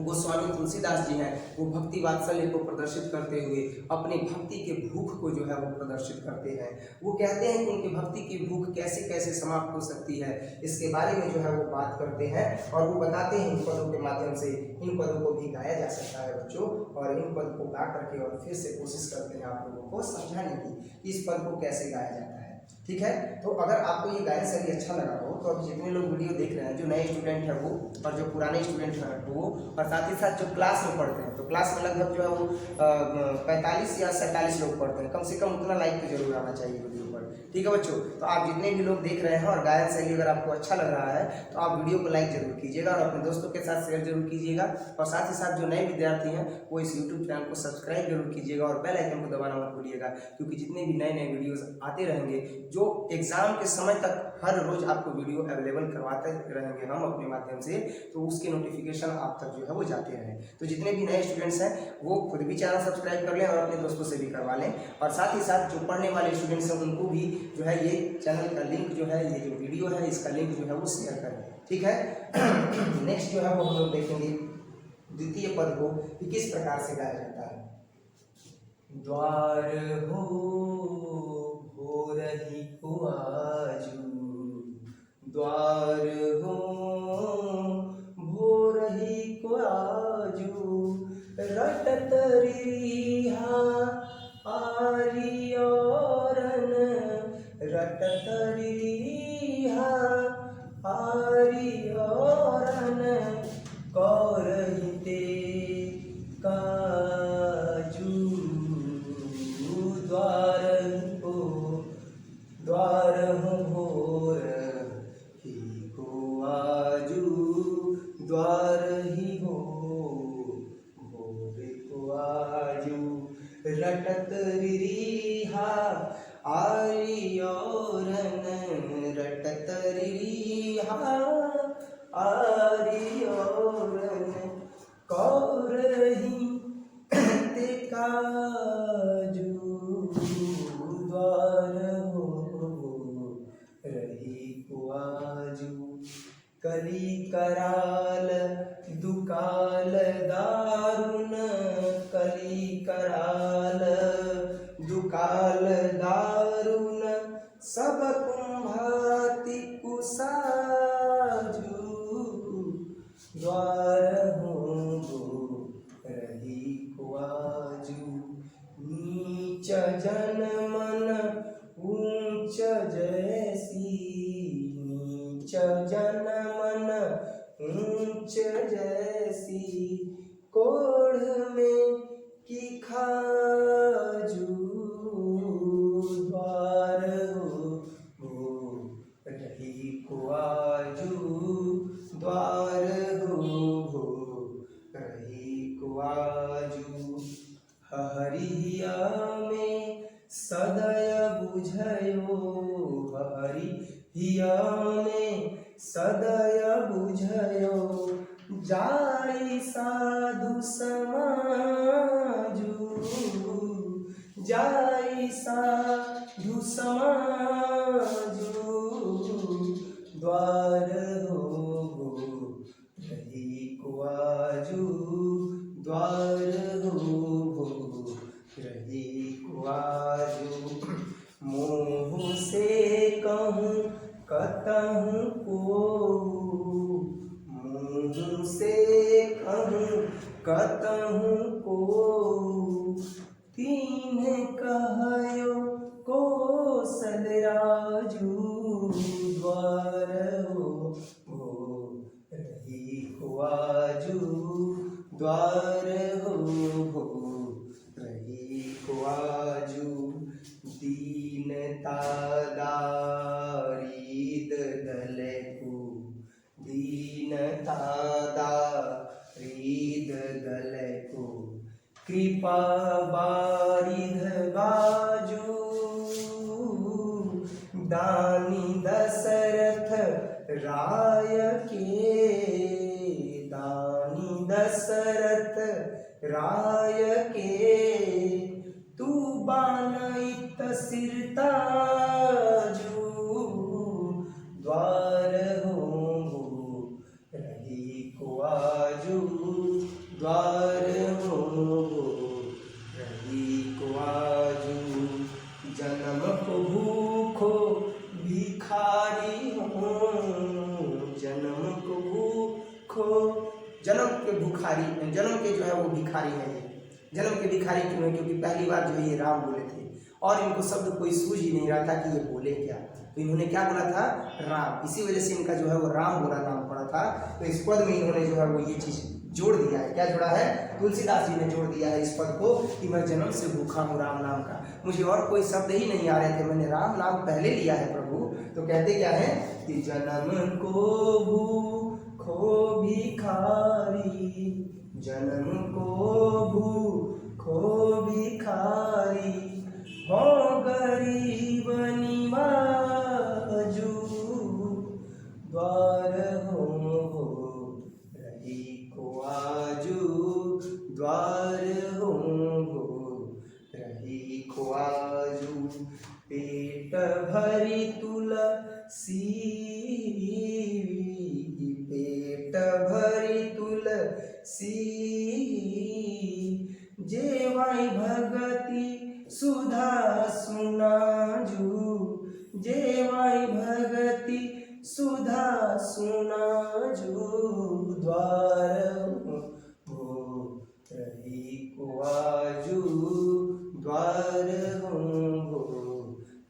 गोस्वामी तुलसीदास जी हैं वो भक्ति वात्सल्य को प्रदर्शित करते हुए अपनी भक्ति के भूख को जो है वो प्रदर्शित करते हैं। वो कहते हैं कि उनकी भक्ति की भूख कैसे कैसे समाप्त हो सकती है, इसके बारे में जो है वो बात करते हैं और वो बताते हैं इन पदों के माध्यम से। इन पदों को भी गाया जा सकता है बच्चों, और इन पद को गा करके और फिर से कोशिश करते हैं आप लोगों को समझाने की इस पद को कैसे गाया जाता है। ठीक है, तो अगर आपको ये गायन शैली अच्छा लगा हो तो अब जितने लोग वीडियो देख रहे हैं, जो नए स्टूडेंट हैं वो और जो पुराने स्टूडेंट हैं वो, और साथ ही साथ जो क्लास में पढ़ते हैं, तो क्लास में लगभग जो है वो 45 या 47 लोग पढ़ते हैं, कम से कम उतना लाइक तो जरूर आना चाहिए वीडियो पर। ठीक है बच्चों, तो आप जितने भी लोग देख रहे हैं और गायन शैली अगर आपको अच्छा लग रहा है तो आप वीडियो को लाइक जरूर कीजिएगा और अपने दोस्तों के साथ शेयर जरूर कीजिएगा, और साथ ही साथ जो नए विद्यार्थी हैं वो इस यूट्यूब चैनल को सब्सक्राइब जरूर कीजिएगा और बेल आइकन को दबाना मत भूलिएगा, क्योंकि जितने भी नए नए वीडियोस आते रहेंगे, जो एग्जाम के समय तक हर रोज आपको वीडियो अवेलेबल करवाते रहेंगे हम अपने माध्यम से, तो उसके नोटिफिकेशन आप तक जो है वो जाते रहें। तो जितने भी नए स्टूडेंट्स हैं वो खुद भी चैनल सब्सक्राइब कर लें और अपने दोस्तों से भी करवा लें, और साथ ही साथ जो पढ़ने वाले स्टूडेंट्स हैं उनको भी जो है ये चैनल का लिंक जो है, ये जो वीडियो है इसका लिंक जो है वो शेयर करें। ठीक है, नेक्स्ट जो है वो हम लोग देखेंगे द्वितीय पद को कि किस प्रकार से गाया जाता है। द्वार हो रही को आजू, द्वार हो रही को आजू, रटत रिहा आरी औरन, रटत रिहा आरी औरन, कौरहिते काजू, द्वार हो भोर ही को आजू, द्वार ही हो भोर को आजू, रटत रिहा आरी औरन, रटत रिहा आरी औरन, कौरही ते काजू, द्वार हो रही को आजू, कली कराल दुकाल दारुन, कली कराल दुकाल दारुन, सब कुम्भाति कुसाजू, द्वार हो रही को आजू, नीच जन मन ऊंच जैसी, नीच जन मन ऊंच जैसी, कोढ़ में की खाजू, द्वार हो रही को आजू, द्वार हो रही को आजू, हरिया में सदय बुझयो, हरिया में सदय बुझयो जाई साधु समाजु, जाई साधु समाजु, द्वार हो रही कुआजू, द्वार हो रही कुआजू। मोह से कहूँ कतहु को, मुँह से कहूँ कतहु को, तीन कहयो कौशल राजू, द्वार हो रही कुआजू, द्वार हो रही कुआजू। दीनता दारिद दलकु, दीनता दारिद दलकु, कृपा बारिध बाजू, दानी दशरथ राय के, दानी दशरथ राय के, तू बानइत सिरताजू, द्वार हो रही कुआजू, द्वार हो रही कुआजू। जन्म को भूखो भिखारी हूँ, जन्म को भूखो, जन्म के भूखारी, जन्म के जो है वो भिखारी है। जन्म के भिखारी क्यों है? क्योंकि पहली बार जो है ये राम बोले थे और इनको शब्द कोई सूझ ही नहीं रहा था कि ये बोले क्या, तो इन्होंने क्या बोला था? राम। इसी वजह से इनका जो है वो राम बोला नाम पड़ा था। तो इस पद में इन्होंने जो है वो ये चीज जोड़ दिया है। क्या जोड़ा है? तुलसीदास जी ने जोड़ दिया है इस पद को कि मैं जन्म से भूखा हूँ राम नाम का, मुझे और कोई शब्द ही नहीं आ रहे थे, मैंने राम नाम पहले लिया है प्रभु। तो कहते क्या है कि जन्म को भूखो भिखारी, जन्म को भूखो भिखारी, हो गरीब निवाजू, द्वार हो रही कुआजू, द्वार हो रही कुआजू। पेट भरी तुलसी, पेट भरी तुलसी, जेवाई भगति सुधा सुनाजू, जेवाई भगति सुधा सुनाजू, द्वार हो रही कुआजू, द्वार हो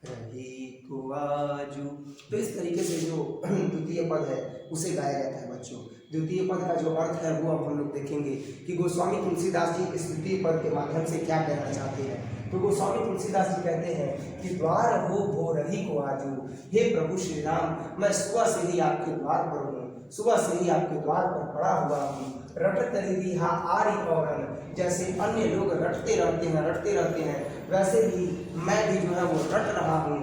रही कुआजू। तो इस तरीके से जो द्वितीय पद है उसे गाया जाता है बच्चों। द्वितीय पद का जो अर्थ है वो अब हम लोग देखेंगे कि गोस्वामी तुलसीदास जी इस द्वितीय पद के माध्यम से क्या कहना चाहते हैं। तो गोस्वामी तुलसीदास जी कहते हैं कि द्वार हो रही कुआजू, हे प्रभु श्री राम, मैं सुबह से ही आपके द्वार पर हूँ, सुबह से ही आपके द्वार पर पड़ा हुआ हूँ। रटत रिहा आरी औरन, जैसे अन्य लोग रटते रहते हैं वैसे भी मैं भी जो है वो रट रहा हूँ,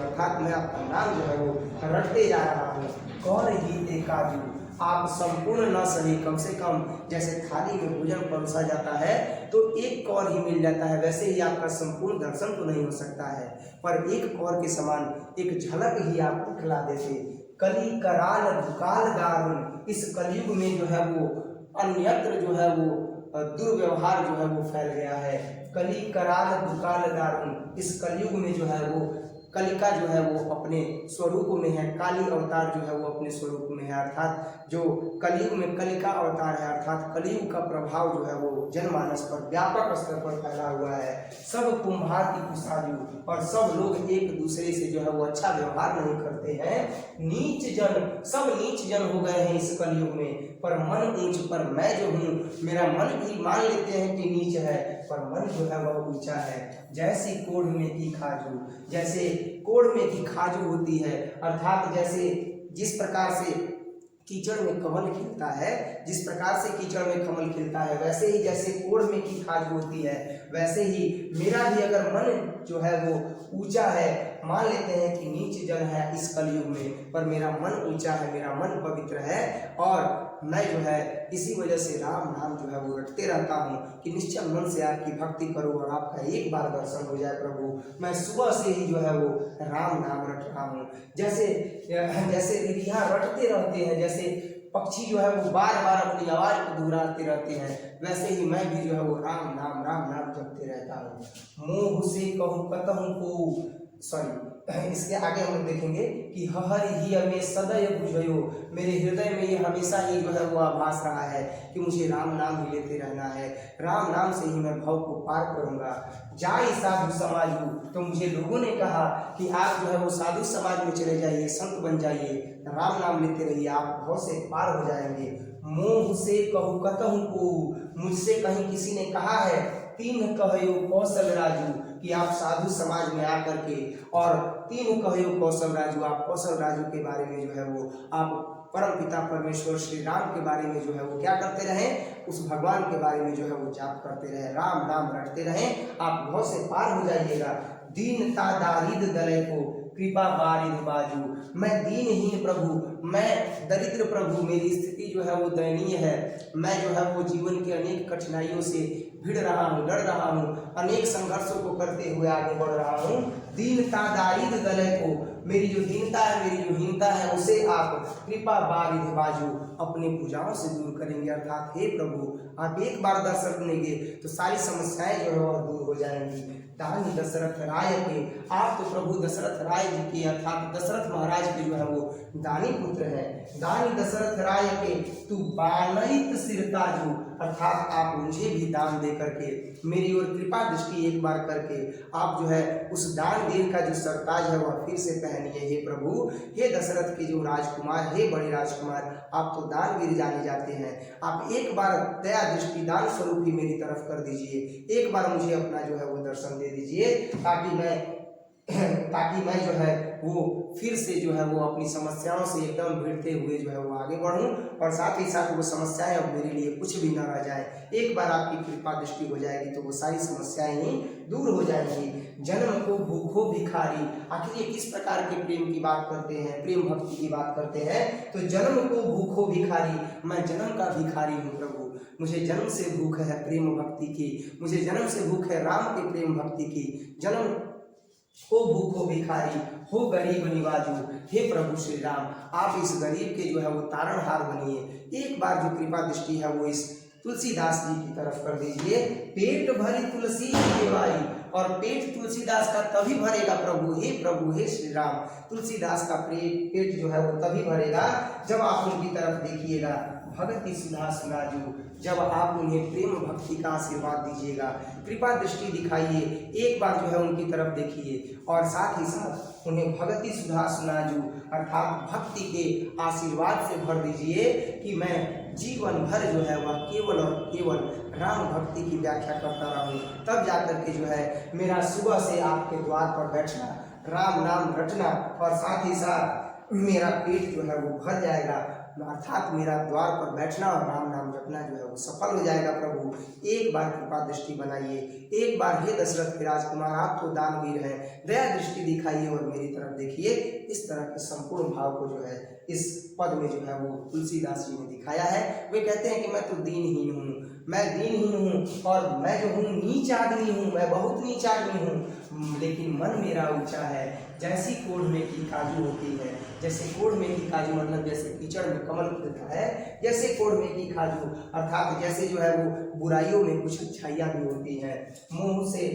अर्थात मैं आपका नाम जो है वो रटते जा रहा हूँ। कौर ही काजू, आप संपूर्ण न सही, कम से कम जैसे थाली में भोजन परोसा जाता है तो एक कौर ही मिल जाता है, वैसे ही आपका संपूर्ण दर्शन तो नहीं हो सकता है, पर एक कौर के समान एक झलक ही आप दिखला देते। कली कराल दुकाल दारुण, इस कलयुग में जो है वो अन्यत्र जो है वो दुर्व्यवहार जो है वो फैल गया है। कली कराल दुकाल दारुण, इस कलयुग में जो है वो कलिका जो है वो अपने स्वरूप में है, काली अवतार जो है वो अपने स्वरूप में है, अर्थात जो कलयुग में कलिका अवतार है, अर्थात कलयुग का प्रभाव जो है वो जनमानस पर व्यापक स्तर पर फैला हुआ है। सब कुम्हार की कुसाजू, और सब लोग एक दूसरे से जो है वो अच्छा व्यवहार नहीं करते हैं। नीच जन, सब नीच जन हो गए हैं इस कलयुग में, पर मन ऊंच पर मैं जो हूँ, मेरा मन भी मान लेते हैं कि नीच है, पर मन जो है वह ऊंचा है। जैसी कोढ़ में की खाजू, जैसे कोढ़ में की खाजू होती है, अर्थात जैसे जिस प्रकार से कीचड़ में कमल खिलता है, जिस प्रकार से कीचड़ में कमल खिलता है, वैसे ही जैसे कोढ़ में की खाद होती है, वैसे ही मेरा भी अगर मन जो है वो ऊंचा है, मान लेते हैं कि नीच जन है इस कलयुग में, पर मेरा मन ऊंचा है, मेरा मन पवित्र है, और मैं जो है इसी वजह से राम नाम जो है वो रटते रहता हूँ कि निश्चल मन से आपकी भक्ति करूँ और आपका एक बार दर्शन हो जाए प्रभु। मैं सुबह से ही जो है वो राम नाम रट रहा हूँ। जैसे जैसे रिरिहा रटते रहते हैं, जैसे पक्षी जो है वो बार बार अपनी आवाज को दोहराते रहते हैं, वैसे ही मैं भी जो है वो राम नाम जपते रहता हूँ। मोह से कहूँ कतहु को, इसके आगे हम लोग देखेंगे कि हरि ही में सदैव बुझयो, मेरे हृदय में ये हमेशा ही जो है वो आभास रहा है कि मुझे राम नाम ही लेते रहना है, राम नाम से ही मैं भव को पार करूंगा। जाई साधु समाजू, तो मुझे लोगों ने कहा कि आप जो है वो साधु समाज में चले जाइए, संत बन जाइए, राम नाम लेते रहिए, आप भव से पार हो जाएंगे। मोह से कहूँ कतहु को, मुझसे कहीं किसी ने कहा है तीन कहो कौशल राजू, कि आप साधु समाज में आकर के और तीन कहो कौशल राजू, आप कौशल राजू के बारे में जो है वो आप परम पिता परमेश्वर श्री राम के बारे में जो है वो क्या करते रहें, उस भगवान के बारे में जो है वो जाप करते रहे, राम नाम रटते रहें, आप बहुत से पार हो जाइएगा। दीनता दारिद दलय को कृपा बारिद बाजू, मैं दीनहीन प्रभु, मैं दरिद्र प्रभु, मेरी स्थिति जो है वो दयनीय है, मैं जो है वो जीवन के अनेक कठिनाइयों से भिड़ रहा हूँ, लड़ रहा हूँ, अनेक संघर्षों को करते हुए आगे बढ़ रहा हूँ। दीनता दारिद दलय को, मेरी जो दीनता है, मेरी जो हीनता है, उसे आप कृपा बारिद बाजू अपने भुजाओं से दूर करेंगे, अर्थात हे प्रभु आप एक बार दर्शन देंगे तो सारी समस्याएं जो है वह दूर हो जाएंगी। दानी दशरथ राय के, आप तो प्रभु दशरथ राय जी के अर्थात दशरथ महाराज के जो है वो दानी पुत्र है। दानी दशरथ राय के तू बानैत सिरताजू, अर्थात आप मुझे भी दान दे करके मेरी ओर कृपा दृष्टि एक बार करके आप जो है उस दान वीर का जो सरताज है वह फिर से पहनिए। हे प्रभु, हे दशरथ के जो राजकुमार, हे बड़े राजकुमार, आप तो दान वीर जाने जाते हैं, आप एक बार दया दृष्टि दान स्वरूप ही मेरी तरफ कर दीजिए, एक बार मुझे अपना जो है वो दर्शन दे दीजिए, ताकि मैं जो है वो फिर से जो है वो अपनी समस्याओं से एकदम भिड़ते हुए जो है वो आगे बढ़ूं, और साथ ही साथ वो समस्याएं अब मेरे लिए कुछ भी न रह जाए। एक बार आपकी कृपा दृष्टि हो जाएगी तो वो सारी समस्याएं ही दूर हो जाएंगी। जन्म को भूखो भिखारी, आखिर ये किस प्रकार के प्रेम की बात करते हैं, प्रेम भक्ति की बात करते हैं, तो जन्म को भूखो भिखारी, मैं जन्म का भिखारी हूँ प्रभु, मुझे जन्म से भूख है प्रेम भक्ति की, मुझे जन्म से भूख है राम के प्रेम भक्ति की। जन्म को भूखो भिखारी हो गरीब निवाजू, हे प्रभु श्री राम आप इस गरीब के जो है वो तारणहार बनिए। एक बार जो कृपा दृष्टि है वो इस तुलसीदास जी की तरफ कर दीजिए। पेट भरी तुलसी देवाई, और पेट तुलसीदास का तभी भरेगा प्रभु, हे प्रभु हे श्री राम, तुलसीदास का पेट जो है वो तभी भरेगा जब आप उनकी तरफ देखिएगा। भगति सुधा सुनाजू, जब आप उन्हें प्रेम भक्ति का आशीर्वाद दीजिएगा, कृपा दृष्टि दिखाइए, एक बार जो है उनकी तरफ देखिए, और साथ ही साथ उन्हें भगति सुधा सुनाजू अर्थात भक्ति के आशीर्वाद से भर दीजिए कि मैं जीवन भर जो है वह केवल और केवल राम भक्ति की व्याख्या करता रहूं, तब जाकर के जो है मेरा सुबह से आपके द्वार पर बैठना, राम नाम रटना, और साथ ही साथ मेरा पेट जो है वो भर जाएगा, अर्थात मेरा द्वार पर बैठना और राम नाम जपना जो है वो सफल हो जाएगा। प्रभु एक बार कृपा दृष्टि बनाइए, एक बार हे दशरथ के राजकुमार आप तो दानवीर हैं, दया दृष्टि दिखाइए और मेरी तरफ देखिए। इस तरह के संपूर्ण भाव को जो है इस पद में जो है वो तुलसीदास जी ने दिखाया है। वे कहते हैं कि मैं तो दीनहीन हूँ, मैं दीनहीन हूँ, और मैं जो हूँ नीच आदमी हूँ, मैं बहुत नीच आदमी हूँ, लेकिन मन मेरा ऊंचा है। जैसी कोढ़ में की काजू होती है, जैसे कोढ़ में की काजू मतलब जैसे कीचड़ में कमल खिलता है, जैसे कोढ़ में की काजू अर्थात जैसे जो है वो बुराइयों में कुछ अच्छाइयाँ भी होती हैं। मुँह से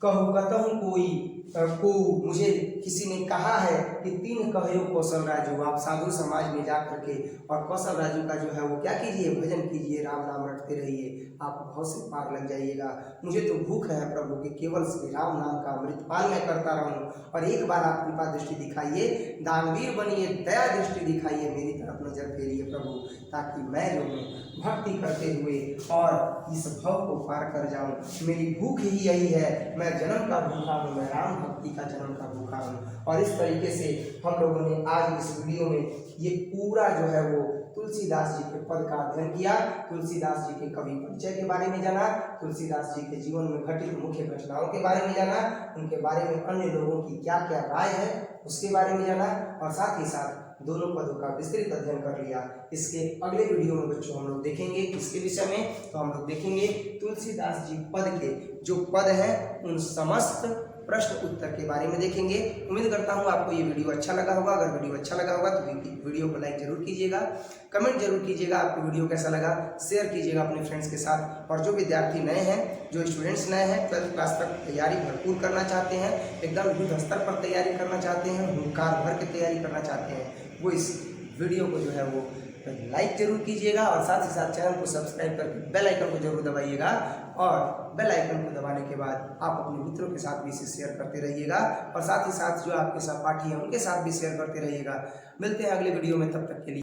कहूँ कतहु कोई को, मुझे किसी ने कहा है कि तीन कहो कौशल राजू, आप साधु समाज में जा करके और कौशल राजू का जो है वो क्या कीजिए, भजन कीजिए, राम नाम रटते रहिए, आप बहुत से पार लग जाइएगा। मुझे तो भूख है प्रभु कि केवल श्री राम नाम का अमृतपान मैं करता रहूं, और एक बार आप कृपा दृष्टि दिखाइए, दानवीर बनिए, दया दृष्टि दिखाइए, मेरी तरफ नजर फेरिए प्रभु, ताकि मैं जो हूँ भक्ति करते हुए और इस भव को पार कर जाऊं। मेरी भूख ही यही है, मैं जन्म का भूखा हूँ, मैं राम भक्ति का जन्म का भूखा हूँ। और इस तरीके से हम लोगों ने आज इस वीडियो में ये पूरा जो है वो तुलसीदास जी के पद का अध्ययन किया, तुलसीदास जी के कवि परिचय के बारे में जाना, तुलसीदास जी के जीवन में घटित मुख्य घटनाओं के बारे में जाना, उनके बारे में अन्य लोगों की क्या क्या राय है उसके बारे में जाना, और साथ ही साथ दोनों पदों का विस्तृत अध्ययन कर लिया। इसके अगले वीडियो में बच्चों हम लोग देखेंगे किसके विषय में, तो हम लोग देखेंगे तुलसीदास जी पद के जो पद हैं उन समस्त प्रश्न उत्तर के बारे में देखेंगे। उम्मीद करता हूँ आपको ये वीडियो अच्छा लगा होगा। अगर वीडियो अच्छा लगा होगा तो वीडियो को लाइक जरूर कीजिएगा, कमेंट जरूर कीजिएगा आपको वीडियो कैसा लगा, शेयर कीजिएगा अपने फ्रेंड्स के साथ। और जो विद्यार्थी नए हैं, जो स्टूडेंट्स नए हैं, 12th क्लास तक तैयारी भरपूर करना चाहते हैं, एकदम युद्ध स्तर पर तैयारी करना चाहते हैं, हुंकार भर के तैयारी करना चाहते हैं, वो इस वीडियो को जो है वो लाइक जरूर कीजिएगा और साथ ही साथ चैनल को सब्सक्राइब करके बेल आइकन को जरूर दबाइएगा। और बेल आइकन को दबाने के बाद आप अपने मित्रों के साथ भी इसे शेयर करते रहिएगा और साथ ही साथ जो आपके सहपाठी हैं उनके साथ भी शेयर करते रहिएगा। मिलते हैं अगले वीडियो में, तब तक के लिए।